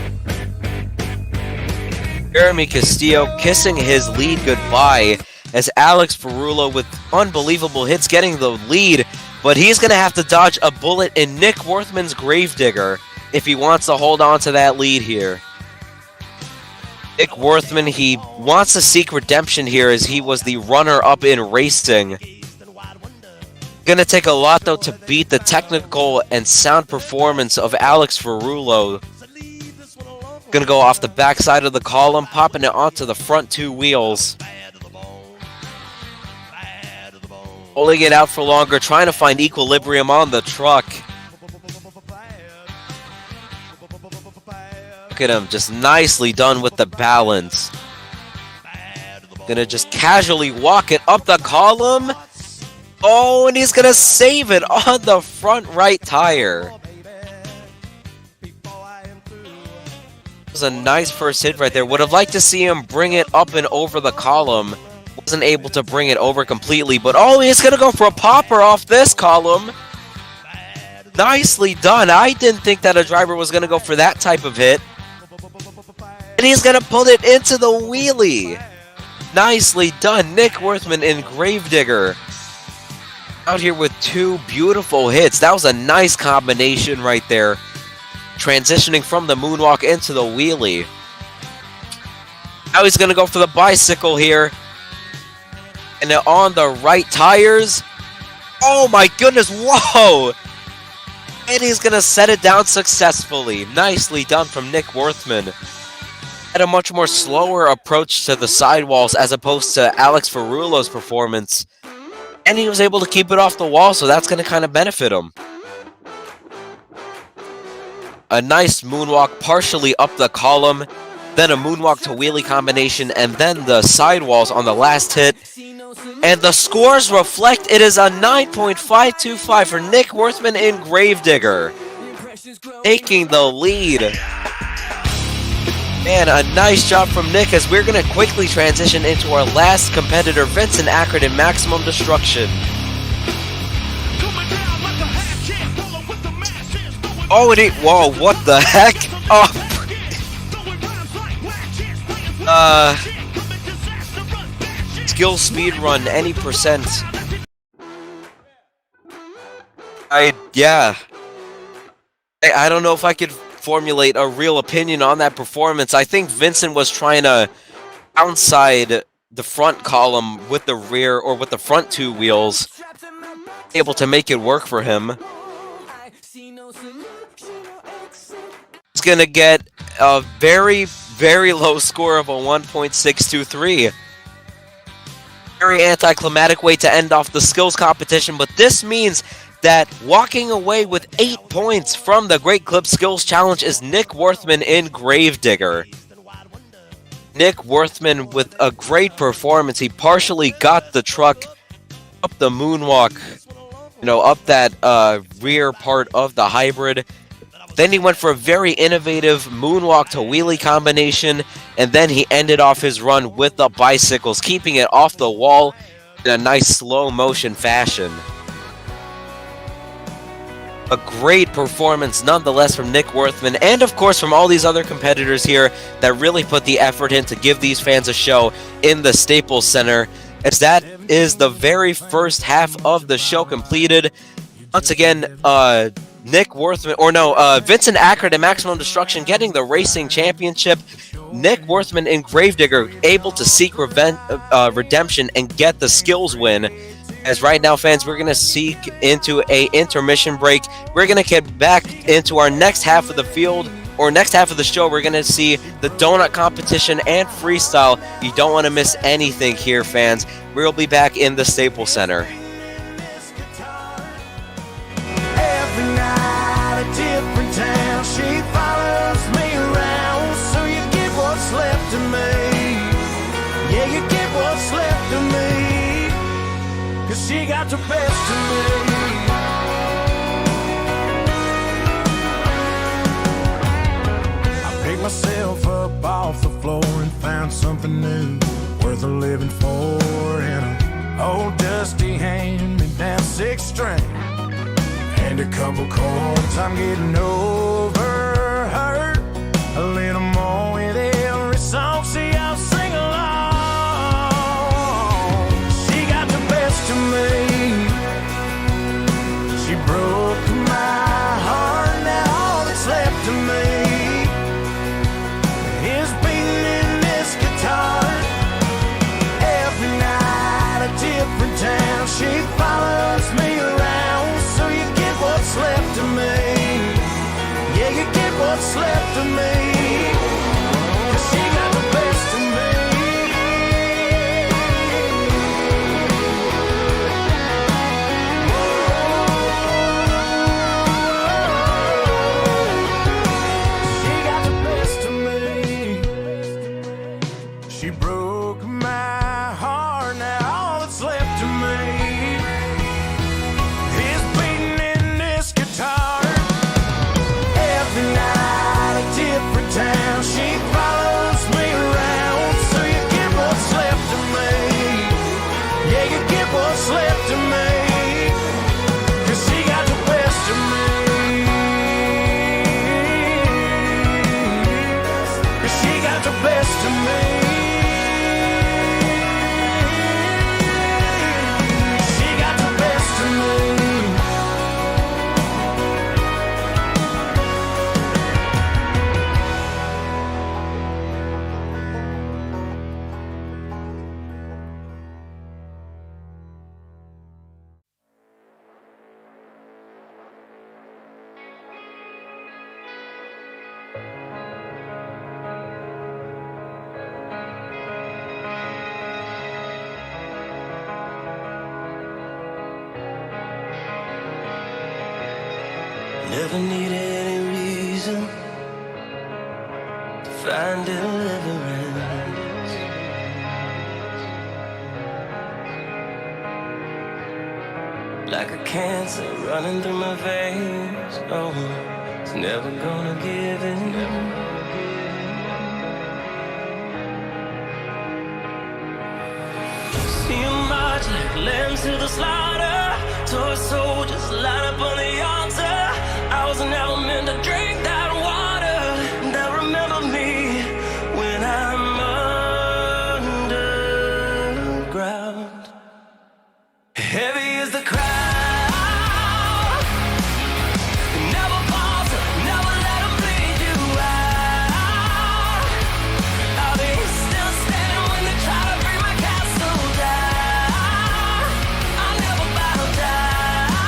Jeremy Castillo kissing his lead goodbye, as Alex Ferrulo with unbelievable hits getting the lead, but he's going to have to dodge a bullet in Nick Worthman's Gravedigger if he wants to hold on to that lead here. Nick Worthman, he wants to seek redemption here as he was the runner-up in racing. Gonna take a lot, though, to beat the technical and sound performance of Alex Ferrulo. Gonna go off the backside of the column, popping it onto the front two wheels. Holding it out for longer, trying to find equilibrium on the truck. Look at him, just nicely done with the balance. Gonna just casually walk it up the column. Oh, and he's gonna save it on the front right tire. It was a nice first hit right there. Would have liked to see him bring it up and over the column. Wasn't able to bring it over completely, but oh, he's gonna go for a popper off this column. Nicely done. I didn't think that a driver was gonna go for that type of hit. And he's gonna pull it into the wheelie. Nicely done. Nick Worthman in Gravedigger. Out here with two beautiful hits. That was a nice combination right there. Transitioning from the moonwalk into the wheelie. Now he's gonna go for the bicycle here. And then on the right tires. Oh my goodness, whoa! And he's gonna set it down successfully. Nicely done from Nick Worthman. Had a much more slower approach to the sidewalls as opposed to Alex Ferrulo's performance. And he was able to keep it off the wall, so that's gonna kind of benefit him. A nice moonwalk partially up the column, then a moonwalk to wheelie combination, and then the sidewalls on the last hit. And the scores reflect it is a 9.525 for Nick Worthman in Gravedigger, taking the lead. Man, a nice job from Nick, as we're going to quickly transition into our last competitor, Vincent Ackert in Maximum Destruction. Oh, it ain't. Whoa, what the heck? Oh. Skill speed run, any percent. Yeah. I don't know if I could formulate a real opinion on that performance. I think Vincent was trying to outside the front column with the rear or with the front two wheels, able to make it work for him. It's gonna get a very, very low score of a 1.623. Very anticlimactic way to end off the skills competition, but this means that walking away with 8 points from the Great Clip Skills Challenge is Nick Worthman in Gravedigger. Nick Worthman with a great performance. He partially got the truck up the moonwalk, up that rear part of the hybrid. Then he went for a very innovative moonwalk to wheelie combination, and then he ended off his run with the bicycles, keeping it off the wall in a nice slow motion fashion. a great performance nonetheless from Nick Worthman, and of course from all these other competitors here that really put the effort in to give these fans a show in the Staples Center. As that is the very first half of the show completed. Once again, Nick Worthman, Vincent Ackert and Maximum Destruction getting the racing championship. Nick Worthman in Gravedigger able to seek redemption and get the skills win. As right now, fans, we're going to seek into a intermission break. We're going to get back into our next half of the field, or next half of the show. We're going to see the donut competition and freestyle. You don't want to miss anything here, fans. We'll be back in the Staples Center. Every night a different town, she follows me around. So you get what's left of me. Yeah, you get what's left of me. 'Cause she got the best of me. I picked myself up off the floor and found something new, worth a living for. In an old dusty hand-me-down 6-string and a couple chords. I'm getting over her a little more with every song. See, I'll sing along. She got the best of me. She broke my heart. Now all that's left of me is beating in this guitar. Every night a different town, she follows me around. So you get what's left of me. Yeah, you get what's left of me. 'Cause she got the best of me. She got the best of me. She broke my heart. Now all that's left of me is beating in this guitar. Every night a different town, she follows me around. So you get what's left of me. Yeah, you get what's left of me. 'Cause she got the best of me. 'Cause she got the best of me. She got the best of me. Never needed any reason to find deliverance. Like a cancer running through my veins. Oh, it's never gonna give in. See 'em march like lambs to the slaughter. Toy soldiers line up on the altar. I was never meant to drink that water. They'll remember me when I'm underground. Heavy is the crowd. Never pause, never let 'em bleed you out. I'll be still standing when they try to bring my castle down. I'll never bow down.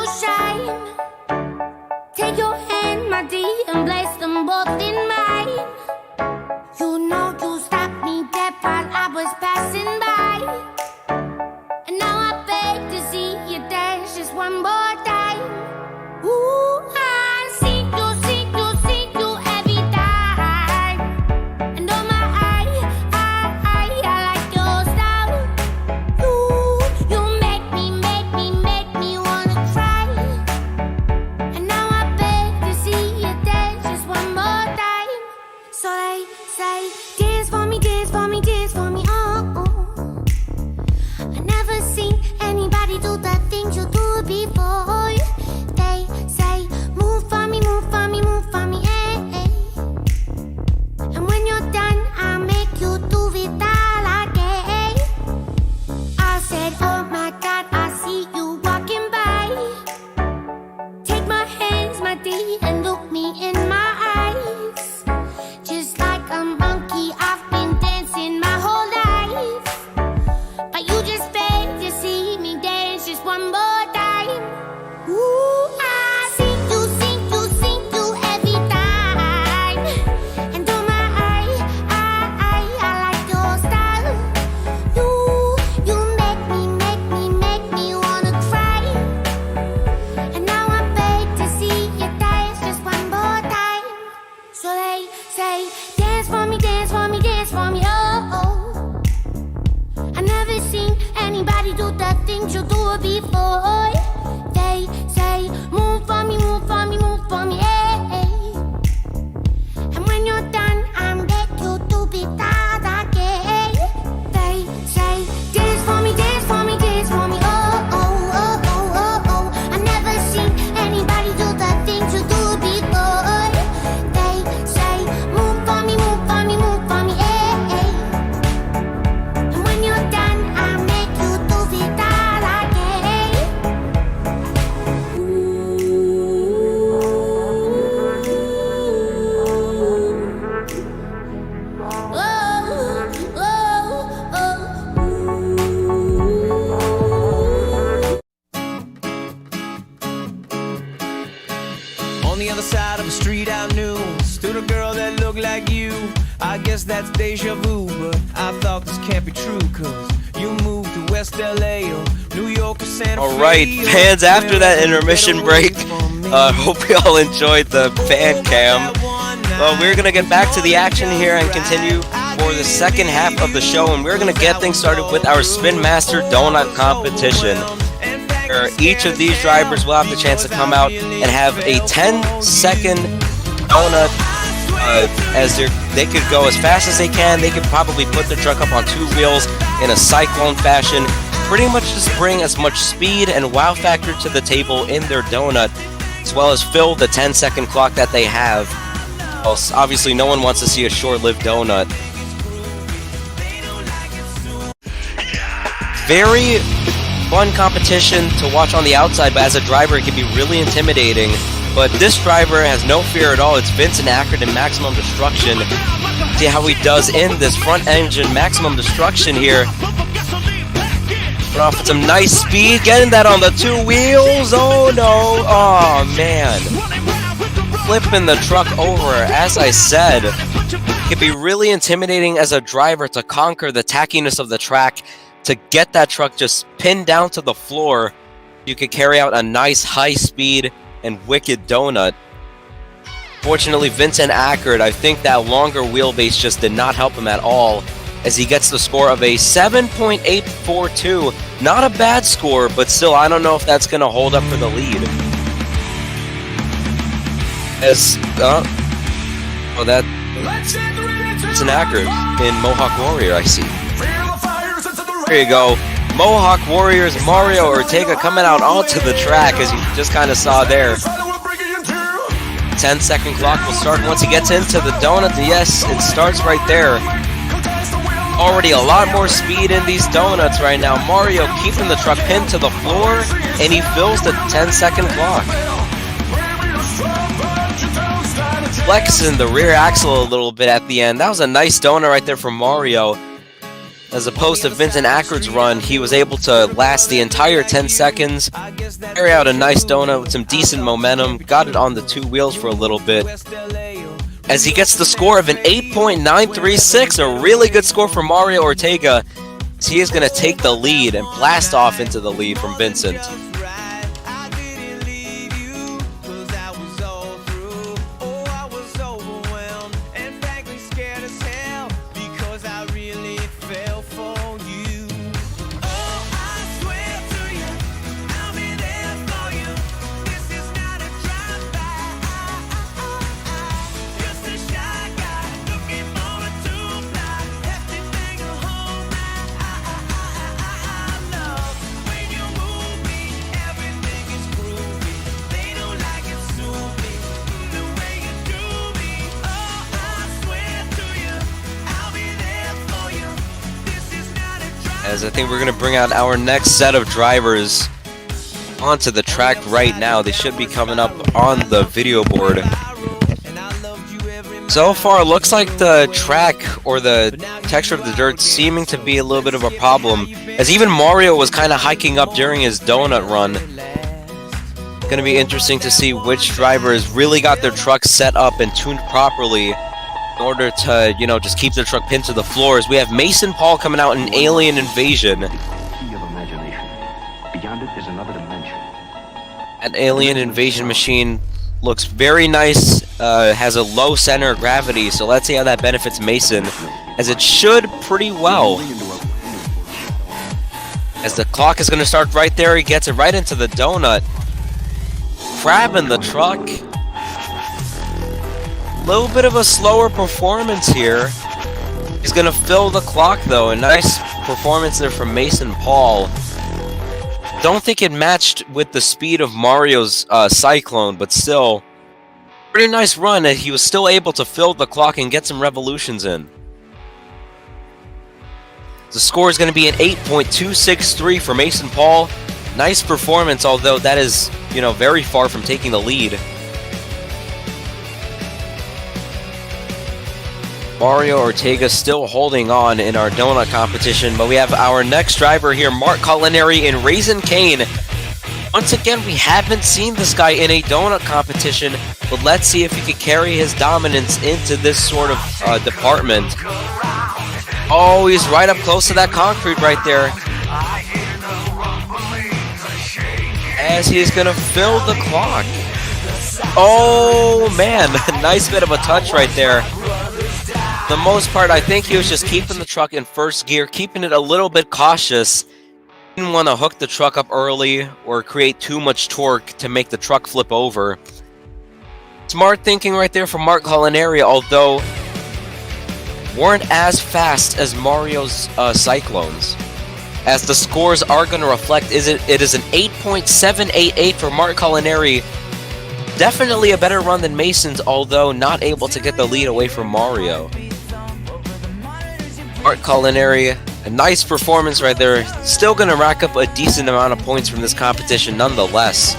you shine. Take your hand, my dear, and place them both in mine. You know you stopped me dead while I was passing by. And now I beg to see you dance just one more time. Ooh, I see you every time. And oh my, I like your style. You make me wanna cry. And now I beg to see you dance just one more time. So they say, dance for me, dance for me, dance for me, oh, oh. I never seen anybody do the things you do before. They say, move for me, move for me, move for me, eh, eh. And when you're done, I'll make you do it all again. I said, oh my God, I see you walking by. Take my hands, my dear, and look me in my eyes. Just like a monkey, I've been dancing my whole life. But you just beg to see me dance just one more time. Ooh, I see you every time. And oh my, I like your style. You make me wanna cry. And now I beg to see you dance just one more time. So they say, dance for me, dance for me, dance for me, oh, oh. I never seen anybody do the things you do before. They say, move for me, move for me, move for me, eh, eh. And when you're done, I'm back you to be that again. They say, dance for me, dance for me, dance for me, oh, oh, oh, oh, oh, oh. I never seen anybody do the things you do before. They say, move for me, move for me, move for me, eh, eh. And when you're done, I'll make you do it all again. Oh, oh, oh. On the other side of the street I knew stood a girl that looked like you. I guess that's deja vu, but I thought this can't be true, cause you moved to West LA or New York or Santa Fe. Alright, fans, after that intermission break, hope you all enjoyed the fan cam. Well, we're going to get back to the action here and continue for the second half of the show, and we're going to get things started with our Spin Master Donut competition. Where each of these drivers will have the chance to come out and have a 10-second donut. As they could go as fast as they can. They could probably put their truck up on two wheels in a cyclone fashion. Pretty much just bring as much speed and wow factor to the table in their donut, as well as fill the 10-second clock that they have. Well, obviously, no one wants to see a short-lived donut. Very fun competition to watch on the outside, but as a driver, it can be really intimidating. But this driver has no fear at all. It's Vincent Ackert in Maximum Destruction. See how he does in this front engine Maximum Destruction here. Put off with some nice speed, getting that on the two wheels. Oh no, oh man. Flipping the truck over, as I said. It can be really intimidating as a driver to conquer the tackiness of the track, to get that truck just pinned down to the floor. You could carry out a nice high speed and wicked donut. Fortunately, Vincent Ackert, I think that longer wheelbase just did not help him at all, as he gets the score of a 7.842. Not a bad score, but still, I don't know if that's going to hold up for the lead. As, that Vincent Ackert in Mohawk Warrior, I see. There you go. Mohawk Warriors Mario Ortega coming out onto the track, as you just kind of saw there. 10-second clock will start once he gets into the donut. Yes, it starts right there. Already a lot more speed in these donuts right now. Mario keeping the truck pinned to the floor, and he fills the 10-second clock. Flexing the rear axle a little bit at the end. That was a nice donut right there from Mario. As opposed to Vincent Ackard's run, he was able to last the entire 10 seconds, carry out a nice donut with some decent momentum, got it on the two wheels for a little bit, as he gets the score of an 8.936, a really good score for Mario Ortega, as he is going to take the lead and blast off into the lead from Vincent. As I think we're going to bring out our next set of drivers onto the track right now. They should be coming up on the video board. So far, it looks like the track or the texture of the dirt seeming to be a little bit of a problem, as even Mario was kind of hiking up during his donut run. Going to be interesting to see which drivers really got their truck set up and tuned properly in order to, you know, just keep their truck pinned to the floors. We have Mason Paul coming out in Alien Invasion. Key of imagination. Beyond it is another dimension. An Alien Invasion machine looks very nice, has a low center of gravity, so let's see how that benefits Mason, as it should pretty well. As the clock is going to start right there, he gets it right into the donut. Crabbing the truck. Little bit of a slower performance here. He's going to fill the clock though. A nice performance there from Mason Paul. Don't think it matched with the speed of Mario's Cyclone, but still, pretty nice run. He was still able to fill the clock and get some revolutions in. The score is going to be an 8.263 for Mason Paul. Nice performance, although that is, you know, very far from taking the lead. Mario Ortega still holding on in our donut competition, but we have our next driver here, Mark Culinary in Raisin Cane. Once again, we haven't seen this guy in a donut competition, but let's see if he can carry his dominance into this sort of department. Oh, he's right up close to that concrete right there. As he is going to fill the clock. Oh, man, nice bit of a touch right there. For the most part, I think he was just keeping the truck in first gear, keeping it a little bit cautious. Didn't want to hook the truck up early or create too much torque to make the truck flip over. Smart thinking right there from Mark Culinary, although weren't as fast as Mario's Cyclones. As the scores are going to reflect, it is an 8.788 for Mark Culinary. Definitely a better run than Mason's, although not able to get the lead away from Mario. Mark Culinary, a nice performance right there. Still going to rack up a decent amount of points from this competition nonetheless.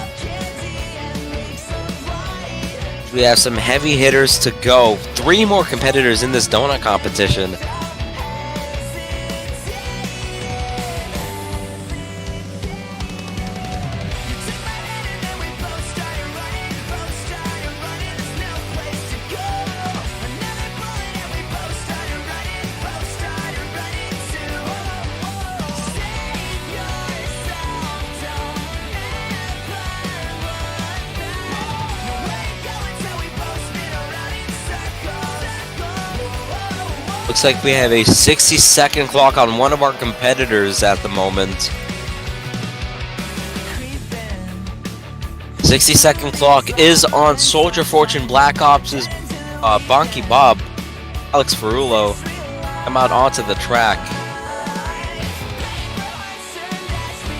We have some heavy hitters to go. 3 more competitors in this donut competition. Looks like we have a 60-second clock on one of our competitors at the moment. 60-second clock is on Soldier Fortune Black Ops' Bonky Bob, Alex Ferrulo, come out onto the track.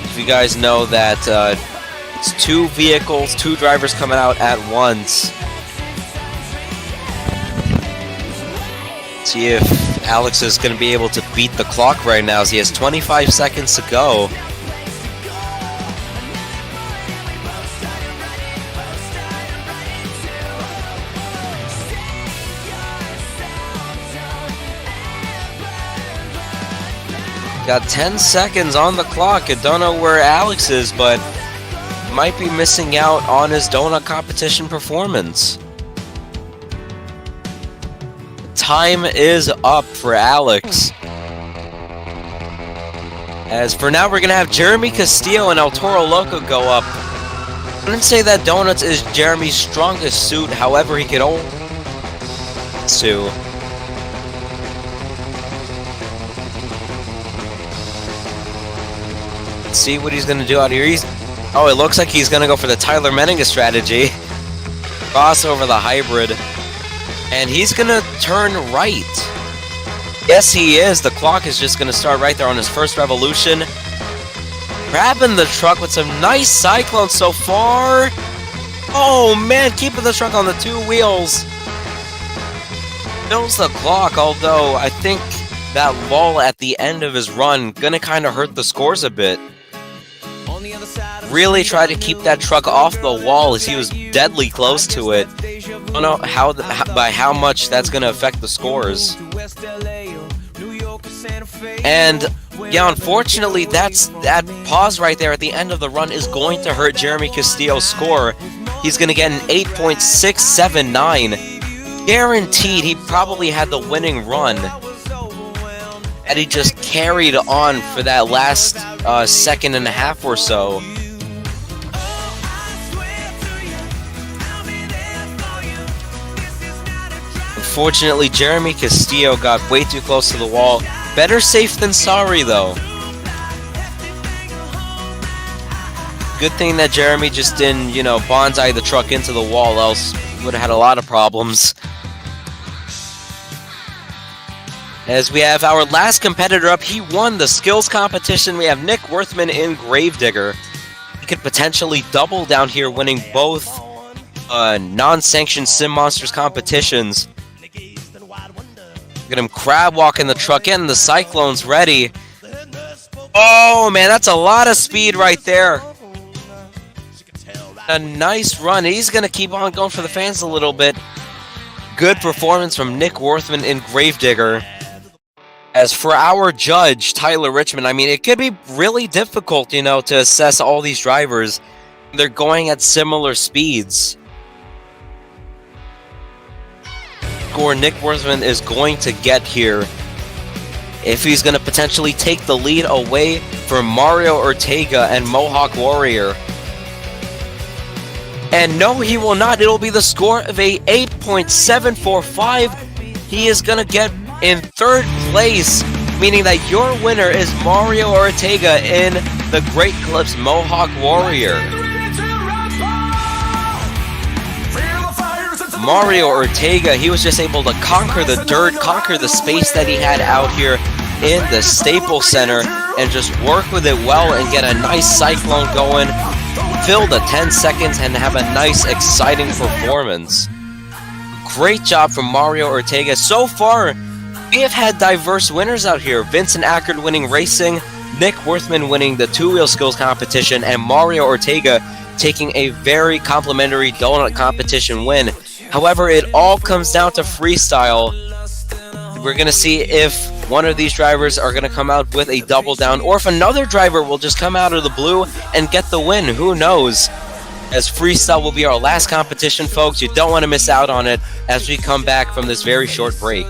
If you guys know that it's 2 vehicles, 2 drivers coming out at once. See if Alex is going to be able to beat the clock right now, as he has 25 seconds to go. Got 10 seconds on the clock. I don't know where Alex is, but might be missing out on his donut competition performance. Time is up for Alex. As for now, we're going to have Jeremy Castillo and El Toro Loco go up. I wouldn't say that donuts is Jeremy's strongest suit, however, he could also. Let's see what he's going to do out here. Oh, it looks like he's going to go for the Tyler Menninga strategy. Cross over the hybrid. And he's going to turn right. Yes, he is. The clock is just going to start right there on his first revolution. Grabbing the truck with some nice cyclones so far. Oh, man, keeping the truck on the two wheels. Fills the clock, although I think that lull at the end of his run going to kind of hurt the scores a bit. Really try to keep that truck off the wall as he was deadly close to it. I don't know by how much that's going to affect the scores. And yeah, unfortunately, that pause right there at the end of the run is going to hurt Jeremy Castillo's score. He's going to get an 8.679. Guaranteed he probably had the winning run. And he just carried on for that last second and a half or so. Unfortunately, Jeremy Castillo got way too close to the wall. Better safe than sorry, though. Good thing that Jeremy just didn't, bonsai the truck into the wall, else would have had a lot of problems. As we have our last competitor up, he won the skills competition. We have Nick Worthman in Gravedigger. He could potentially double down here, winning both non-sanctioned Sim Monsters competitions. Look at him crab walking the truck in. The Cyclone's ready. Oh, man, that's a lot of speed right there. A nice run. He's going to keep on going for the fans a little bit. Good performance from Nick Worthman in Gravedigger. As for our judge, Tyler Richmond, I mean, it could be really difficult, to assess all these drivers. They're going at similar speeds. Score Nick Worthman is going to get here, if he's going to potentially take the lead away from Mario Ortega and Mohawk Warrior. And no, he will not. It'll be the score of a 8.745. He is going to get in third place, meaning that your winner is Mario Ortega in the Great Clips Mohawk Warrior. Mario Ortega, he was just able to conquer the dirt, conquer the space that he had out here in the Staples Center, and just work with it well and get a nice cyclone going, fill the 10 seconds, and have a nice, exciting performance. Great job from Mario Ortega. So far, we have had diverse winners out here. Vincent Ackard winning racing, Nick Worthman winning the two-wheel skills competition, and Mario Ortega taking a very complimentary donut competition win. However, it all comes down to freestyle. We're going to see if one of these drivers are going to come out with a double down, or if another driver will just come out of the blue and get the win. Who knows? As freestyle will be our last competition, folks. You don't want to miss out on it as we come back from this very short break.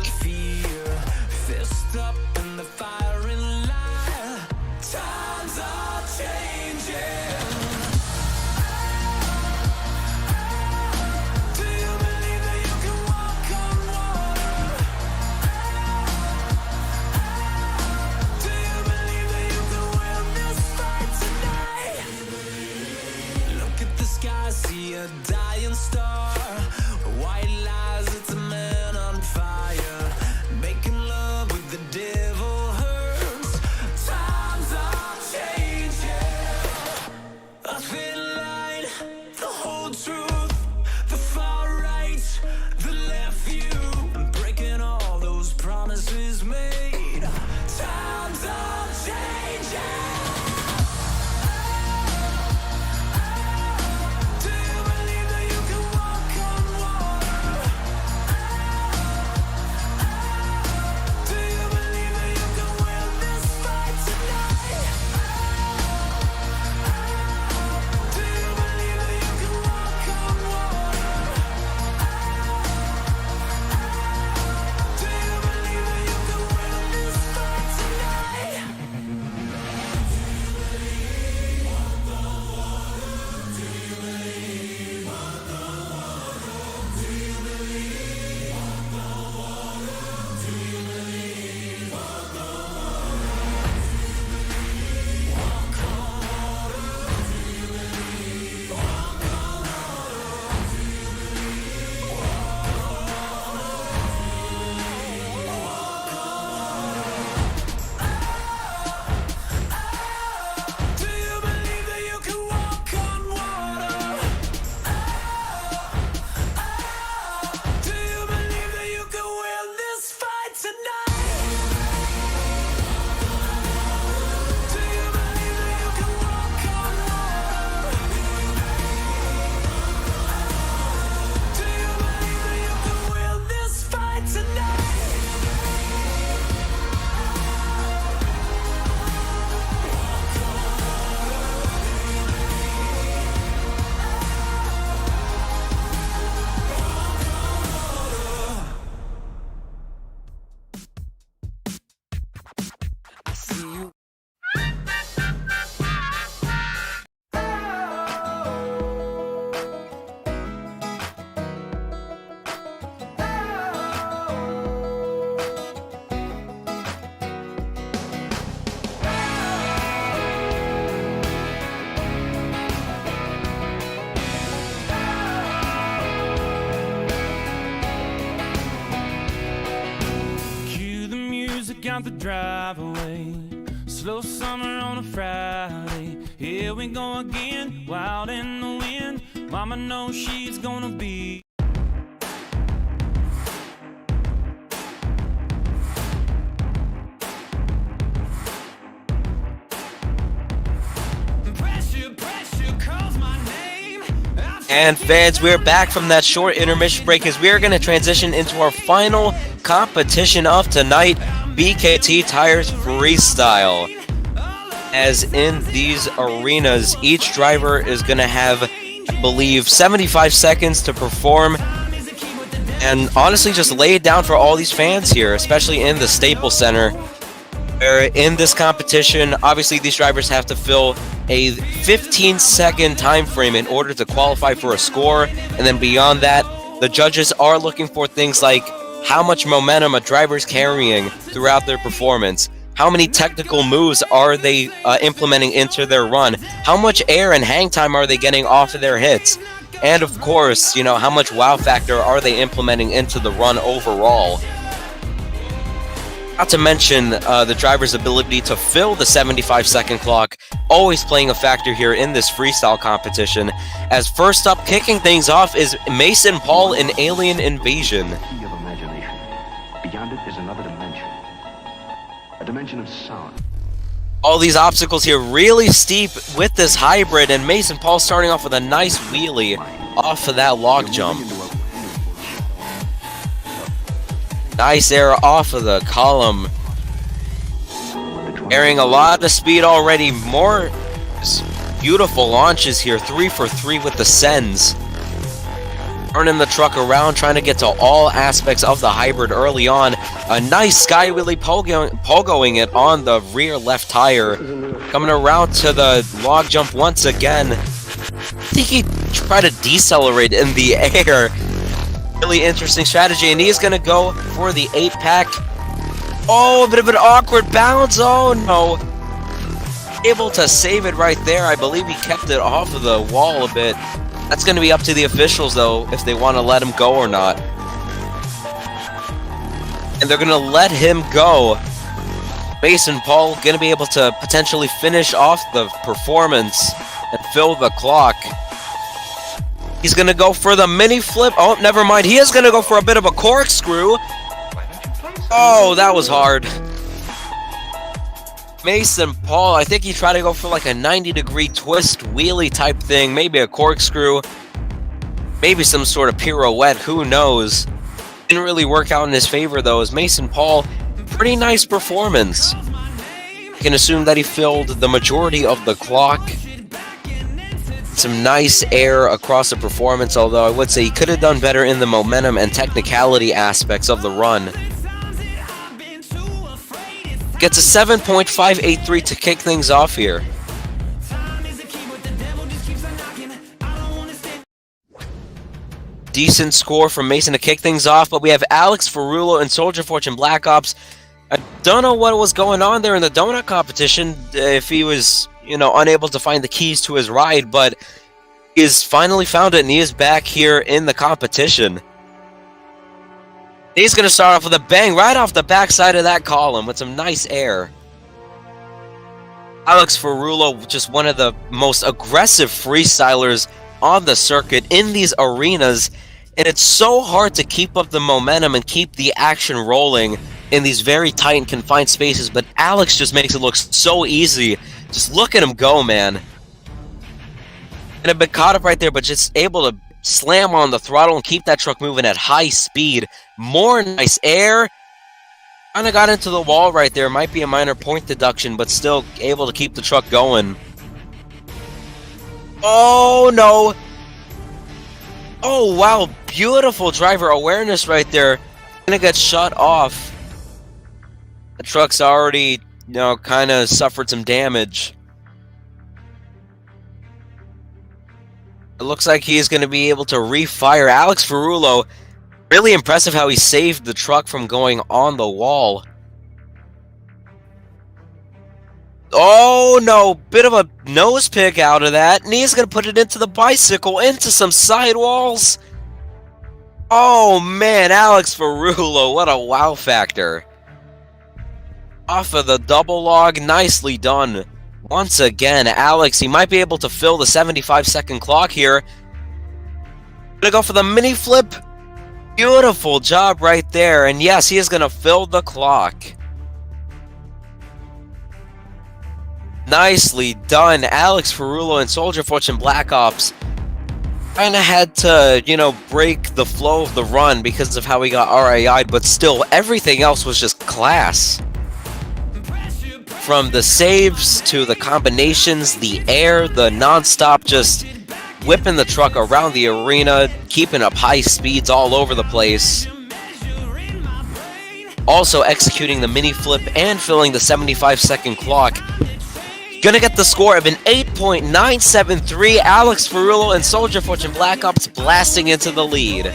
out the driveway. Slow summer on a Friday. Here we go again, wild in the wind. Mama knows she's gonna be. And fans, we're back from that short intermission break as we are going to transition into our final competition of tonight, BKT Tires Freestyle. As in these arenas, each driver is going to have, I believe, 75 seconds to perform and honestly just lay it down for all these fans here, especially in the Staples Center. Where in this competition, obviously these drivers have to fill a 15-second time frame in order to qualify for a score, and then beyond that, the judges are looking for things like how much momentum a driver is carrying throughout their performance, how many technical moves are they implementing into their run, how much air and hang time are they getting off of their hits, and of course, you know, how much wow factor are they implementing into the run overall. Not to mention the driver's ability to fill the 75-second clock, always playing a factor here in this freestyle competition. As first up, kicking things off is Mason Paul in Alien Invasion. The key of imagination. Beyond it is another dimension. A dimension of sound. All these obstacles here really steep with this hybrid, and Mason Paul starting off with a nice wheelie off of that log jump. Nice air off of the column. Carrying a lot of speed already. More beautiful launches here. 3 for 3 with the sends. Turning the truck around, trying to get to all aspects of the hybrid early on. A nice sky wheelie pogoing it on the rear left tire. Coming around to the log jump once again. I think he tried to decelerate in the air. Really interesting strategy, and he's gonna go for the 8-pack. Oh, a bit of an awkward bounce. Oh no. Able to save it right there. I believe he kept it off of the wall a bit. That's gonna be up to the officials though, if they want to let him go or not. And they're gonna let him go. Mason Paul gonna be able to potentially finish off the performance and fill the clock. He's going to go for the mini flip. Oh, never mind. He is going to go for a bit of a corkscrew. Oh, that was hard. Mason Paul, I think he tried to go for like a 90-degree twist wheelie type thing. Maybe a corkscrew. Maybe some sort of pirouette. Who knows? Didn't really work out in his favor, though, as Mason Paul, pretty nice performance. You can assume that he filled the majority of the clock. Some nice air across the performance, although I would say he could have done better in the momentum and technicality aspects of the run. Gets a 7.583 to kick things off here. Decent score from Mason to kick things off, but we have Alex Ferrulo and Soldier Fortune Black Ops. I don't know what was going on there in the donut competition, if he was, you know, unable to find the keys to his ride, but he has finally found it, and he is back here in the competition. He's going to start off with a bang right off the backside of that column with some nice air. Alex Ferrulo, just one of the most aggressive freestylers on the circuit in these arenas, and it's so hard to keep up the momentum and keep the action rolling in these very tight and confined spaces, but Alex just makes it look so easy. Just look at him go, man. And a bit caught up right there, but just able to slam on the throttle and keep that truck moving at high speed. More nice air. Kind of got into the wall right there. Might be a minor point deduction, but still able to keep the truck going. Oh, no. Oh, wow. Beautiful driver awareness right there. Gonna get shut off. The truck's already, you know, kind of suffered some damage. It looks like he's going to be able to refire. Alex Ferrulo, really impressive how he saved the truck from going on the wall. Oh no, bit of a nose pick out of that, and he's going to put it into the bicycle, into some sidewalls. Oh man, Alex Ferrulo, what a wow factor. Off of the double log, nicely done. Once again, Alex, he might be able to fill the 75-second clock here. Gonna go for the mini flip. Beautiful job right there. And yes, he is gonna fill the clock. Nicely done. Alex Ferrulo and Soldier Fortune Black Ops kinda had to, break the flow of the run because of how he got RII'd, but still, everything else was just class. From the saves to the combinations, the air, the non-stop just whipping the truck around the arena, keeping up high speeds all over the place. Also executing the mini flip and filling the 75-second clock. Gonna get the score of an 8.973. Alex Ferrulo and Soldier Fortune Black Ops blasting into the lead.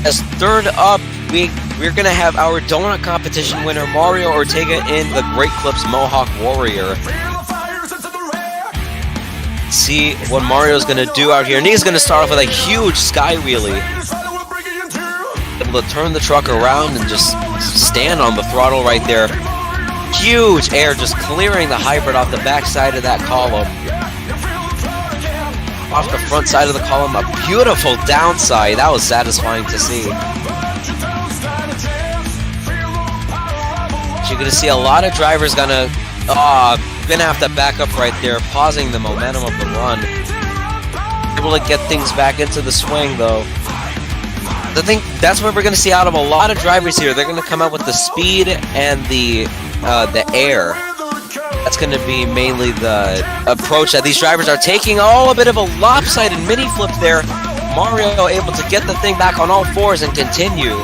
As third up, we're gonna have our donut competition winner Mario Ortega in the Great Clips Mohawk Warrior. See what Mario's gonna do out here, and he's gonna start off with a huge sky wheelie. Able to turn the truck around and just stand on the throttle right there. Huge air, just clearing the hybrid off the back side of that column. Off the front side of the column, a beautiful downside. That was satisfying to see. So you're gonna see a lot of drivers gonna have to back up right there, pausing the momentum of the run. Able to get things back into the swing though. I think that's what we're going to see out of a lot of drivers here. They're going to come out with the speed and the air. That's going to be mainly the approach that these drivers are taking. Oh, a bit of a lopsided mini flip there. Mario able to get the thing back on all fours and continue.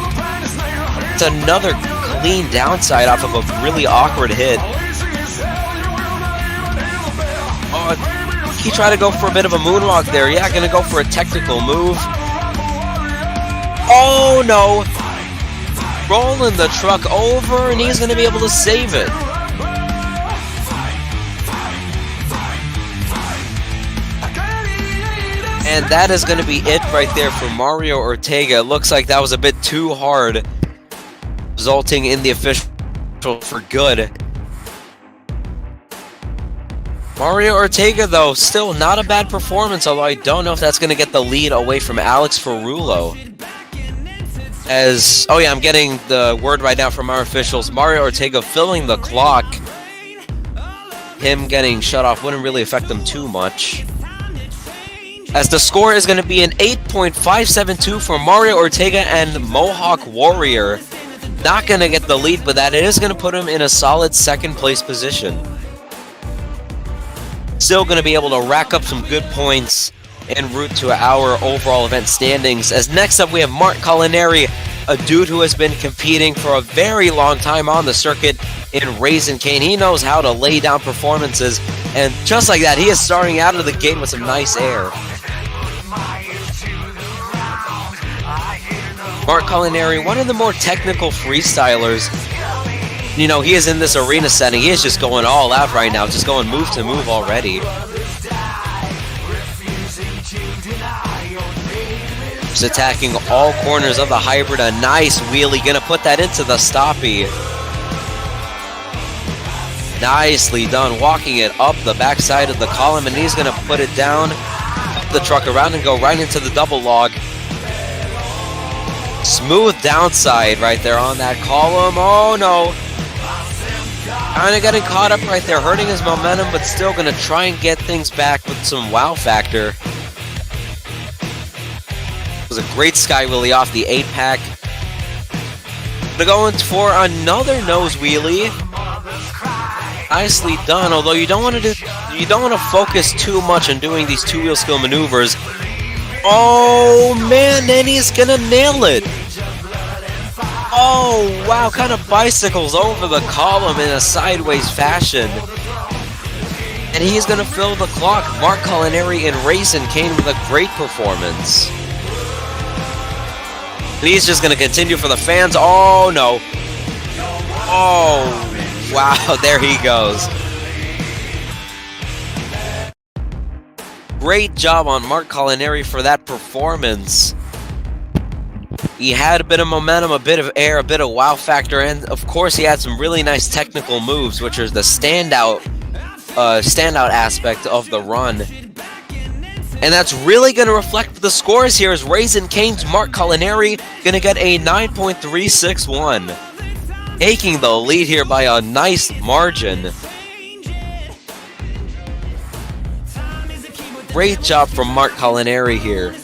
It's another clean downside off of a really awkward hit. Oh, he tried to go for a bit of a moonwalk there. Yeah, going to go for a technical move. Oh no! Rolling the truck over, and he's going to be able to save it. And that is going to be it right there for Mario Ortega. It looks like that was a bit too hard, resulting in the official for good. Mario Ortega, though, still not a bad performance, although I don't know if that's going to get the lead away from Alex Ferrulo. Oh yeah, I'm getting the word right now from our officials. Mario Ortega filling the clock. Him getting shut off wouldn't really affect them too much. As the score is going to be an 8.572 for Mario Ortega and Mohawk Warrior. Not going to get the lead, but that is going to put him in a solid second place position. Still going to be able to rack up some good points en route to our overall event standings. As next up we have Mark Culinary, a dude who has been competing for a very long time on the circuit in Raisin Cane. He knows how to lay down performances, and just like that, he is starting out of the gate with some nice air. Mark Culinary, one of the more technical freestylers. He is in this arena setting. He is just going all out right now, just going move to move already. Just attacking all corners of the hybrid. A nice wheelie, gonna put that into the stoppie. Nicely done, walking it up the backside of the column, and he's gonna put it down, up the truck around, and go right into the double log. Smooth downside right there on that column. Oh no! Kinda getting caught up right there, hurting his momentum, but still gonna try and get things back with some wow factor. It was a great sky wheelie off the 8-pack. They're going for another nose wheelie. Nicely done, although you don't want to focus too much on doing these two-wheel skill maneuvers. Oh man, then he's gonna nail it. Oh wow, kind of bicycles over the column in a sideways fashion. And he's gonna fill the clock. Mark Culinary and Raisin Cane with a great performance. And he's just going to continue for the fans. Oh, no. Oh, wow. There he goes. Great job on Mark Culinary for that performance. He had a bit of momentum, a bit of air, a bit of wow factor, and of course he had some really nice technical moves, which is the standout aspect of the run. And that's really going to reflect the scores here as Raising Cane's Mark Culinary going to get a 9.361. Taking the lead here by a nice margin. Great job from Mark Culinary here.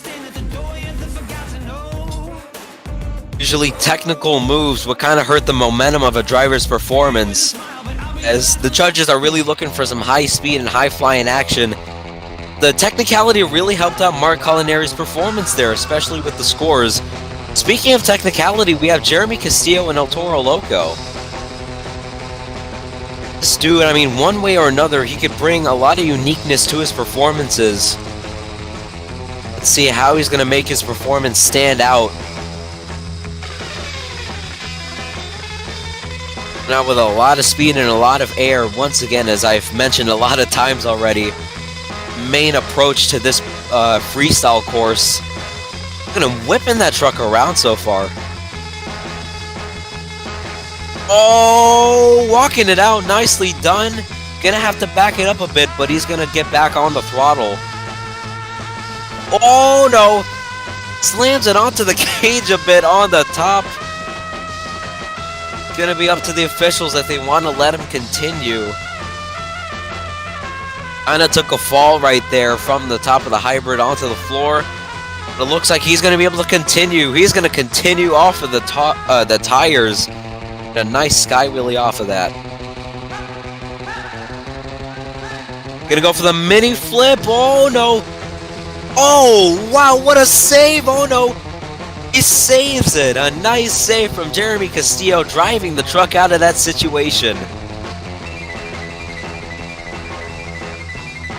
Usually technical moves would kind of hurt the momentum of a driver's performance, as the judges are really looking for some high speed and high flying action. The technicality really helped out Mark Culinary's performance there, especially with the scores. Speaking of technicality, we have Jeremy Castillo and El Toro Loco. This dude, I mean, one way or another, he could bring a lot of uniqueness to his performances. Let's see how he's going to make his performance stand out. Now with a lot of speed and a lot of air, once again, as I've mentioned a lot of times already, main approach to this freestyle course. Gonna whipping that truck around so far. Oh, walking it out, nicely done. Gonna have to back it up a bit, but he's gonna get back on the throttle. Oh no! Slams it onto the cage a bit on the top. Gonna be up to the officials if they want to let him continue. Kinda took a fall right there from the top of the hybrid onto the floor. But it looks like he's gonna be able to continue. He's gonna continue off of the tires. A nice sky wheelie off of that. Gonna go for the mini flip. Oh no! Oh wow! What a save! Oh no! He saves it! A nice save from Jeremy Castillo, driving the truck out of that situation.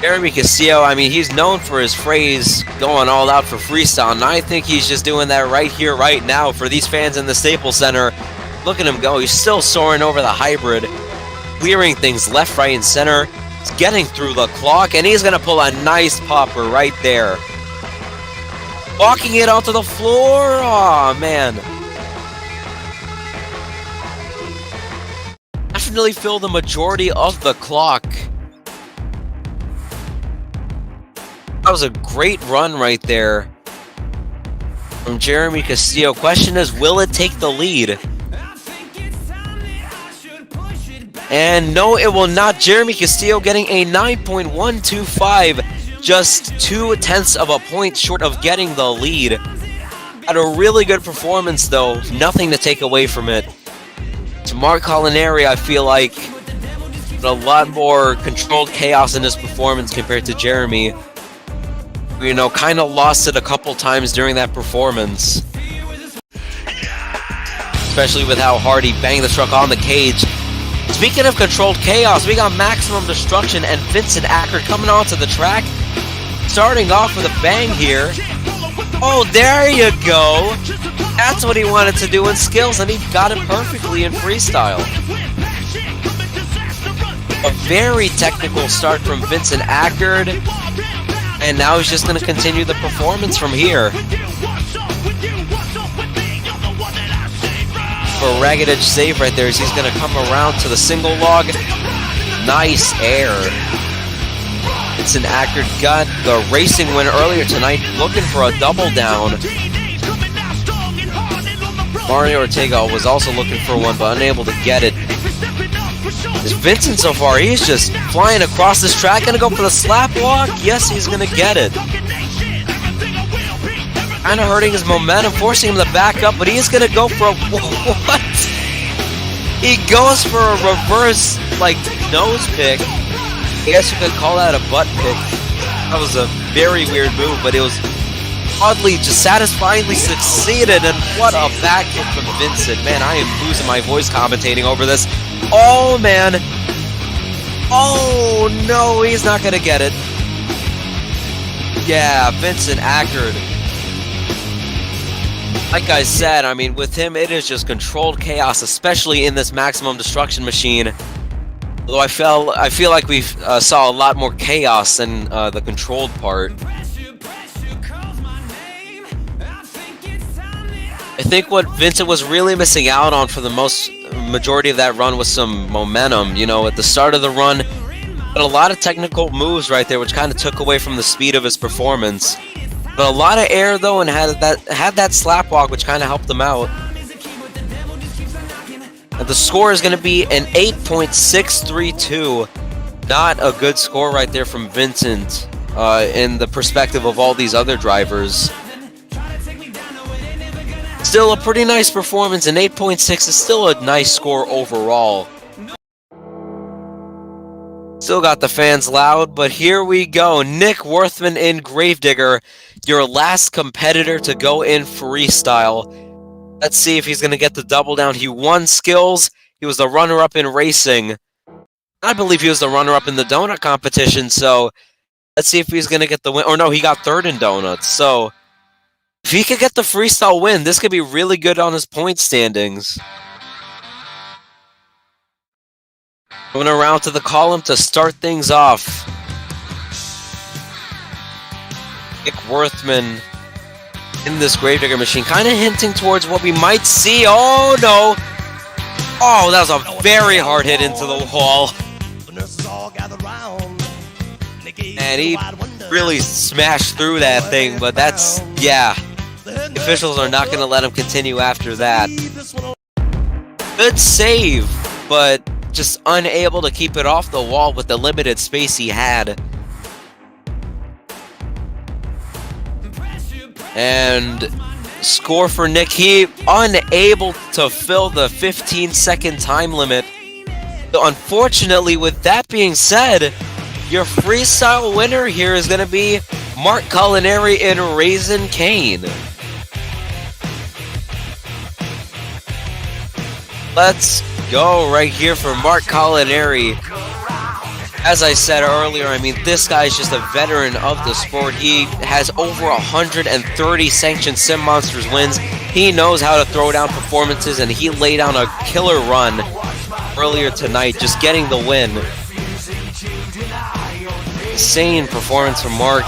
Jeremy Castillo, I mean, he's known for his phrase, going all out for freestyle, and I think he's just doing that right here, right now, for these fans in the Staples Center. Look at him go. He's still soaring over the hybrid, clearing things left, right, and center. He's getting through the clock, and he's going to pull a nice popper right there. Walking it onto the floor. Aw, man. Definitely fill the majority of the clock. That was a great run right there from Jeremy Castillo. Question is, will it take the lead? And no, it will not. Jeremy Castillo getting a 9.125. Just 0.2 of a point short of getting the lead. Had a really good performance though, nothing to take away from it. To Mark Culinary, I feel like a lot more controlled chaos in his performance compared to Jeremy. You know, kind of lost it a couple times during that performance. Especially with how hard he banged the truck on the cage. Speaking of controlled chaos, we got Maximum Destruction and Vincent Acker coming onto the track. Starting off with a bang here. Oh, there you go. That's what he wanted to do in skills, and he got it perfectly in freestyle. A very technical start from Vincent Acker, and now he's just going to continue the performance from here. For a ragged edge save right there, as he's going to come around to the single log. Nice air. Vincent Acker got the racing win earlier tonight, looking for a double down. Mario Ortega was also looking for one, but unable to get it. This Vincent so far, he's just flying across this track. Gonna go for the slap walk? Yes, he's gonna get it. Kinda hurting his momentum, forcing him to back up, but he's gonna go for a... What? He goes for a reverse, like, nose pick. I guess you could call that a butt pick. That was a very weird move, but it was oddly, just satisfyingly succeeded, and what a back kick from Vincent. Man, I am losing my voice commentating over this. Oh, man. Oh, no, he's not going to get it. Yeah, Vincent Acker. Like I said, I mean, with him, it is just controlled chaos, especially in this Maximum Destruction machine. Although I feel like we saw a lot more chaos than the controlled part. I think what Vincent was really missing out on for the majority of that run was some momentum. You know, at the start of the run, but a lot of technical moves right there, which kind of took away from the speed of his performance. But a lot of air though, and had that slap walk, which kind of helped him out. And the score is going to be an 8.632. Not a good score right there from Vincent in the perspective of all these other drivers. Still a pretty nice performance, and 8.6 is still a nice score overall. Still got the fans loud, but here we go. Nick Worthman in Gravedigger, your last competitor to go in freestyle. Let's see if he's going to get the double down. He won skills. He was the runner-up in racing. I believe he was the runner-up in the donut competition, so let's see if he's going to get the win. Or no, he got third in donuts, so if he could get the freestyle win, this could be really good on his point standings. Going around to the column to start things off. Nick Worthman in this Gravedigger machine, kind of hinting towards what we might see. Oh no! Oh, that was a very hard hit into the wall. And he really smashed through that thing, but that's, yeah. The officials are not going to let him continue after that. Good save, but just unable to keep it off the wall with the limited space he had. And score for Nick, he unable to fill the 15-second time limit. So unfortunately, with that being said, your freestyle winner here is going to be Mark Culinary in Raisin Cane. Let's go right here for Mark Culinary. As I said earlier, I mean, this guy is just a veteran of the sport. He has over 130 sanctioned Sim Monsters wins. He knows how to throw down performances, and he laid down a killer run earlier tonight, just getting the win. Insane performance from Mark.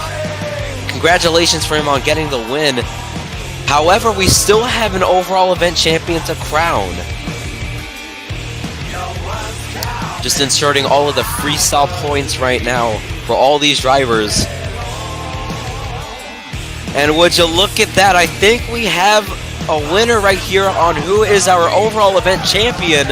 Congratulations for him on getting the win. However, we still have an overall event champion to crown. Just inserting all of the freestyle points right now for all these drivers. And would you look at that, I think we have a winner right here on who is our overall event champion.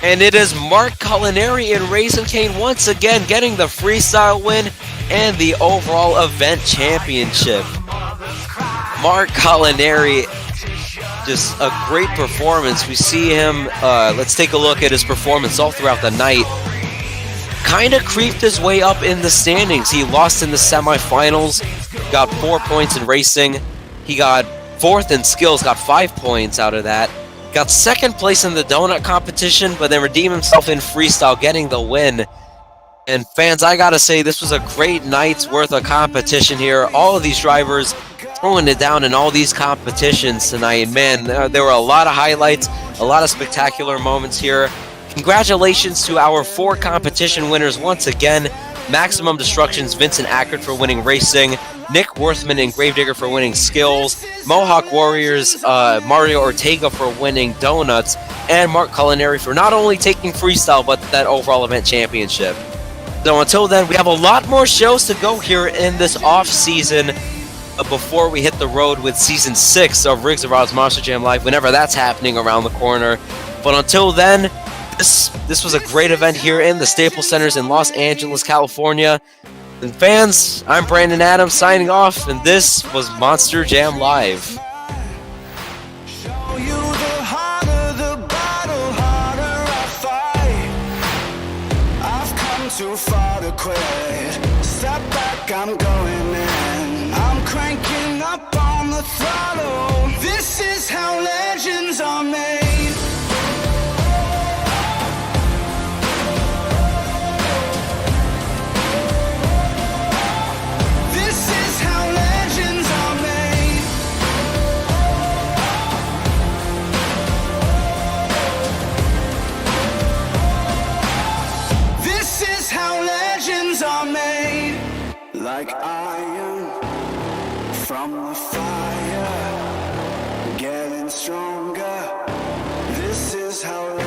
And it is Mark Culinary in Raisin Cane once again getting the freestyle win and the overall event championship. Mark Culinary, just a great performance. We see him, let's take a look at his performance all throughout the night. Kind of creeped his way up in the standings. He lost in the semifinals, got 4 points in racing. He got 4th in skills, got 5 points out of that. Got 2nd place in the donut competition, but then redeemed himself in freestyle, getting the win. And fans, I gotta say, this was a great night's worth of competition here. All of these drivers throwing it down in all these competitions tonight. Man, there were a lot of highlights, a lot of spectacular moments here. Congratulations to our 4 competition winners once again. Maximum Destruction's Vincent Ackert for winning racing, Nick Worthman and Gravedigger for winning skills, Mohawk Warriors Mario Ortega for winning donuts, and Mark Culinary for not only taking freestyle but that overall event championship. So until then, we have a lot more shows to go here in this off season before we hit the road with season 6 of Riggs and Rod's Monster Jam Live, whenever that's happening around the corner. But until then, this was a great event here in the Staples Centers in Los Angeles, California. And fans, I'm Brandon Adams signing off, and this was Monster Jam Live. Show you the harder the battle, harder I fight. I've come too far to quit. Step back, I'm going in. I'm cranking up on the throttle. This is how legends are made. Like iron, from the fire, getting stronger. This is how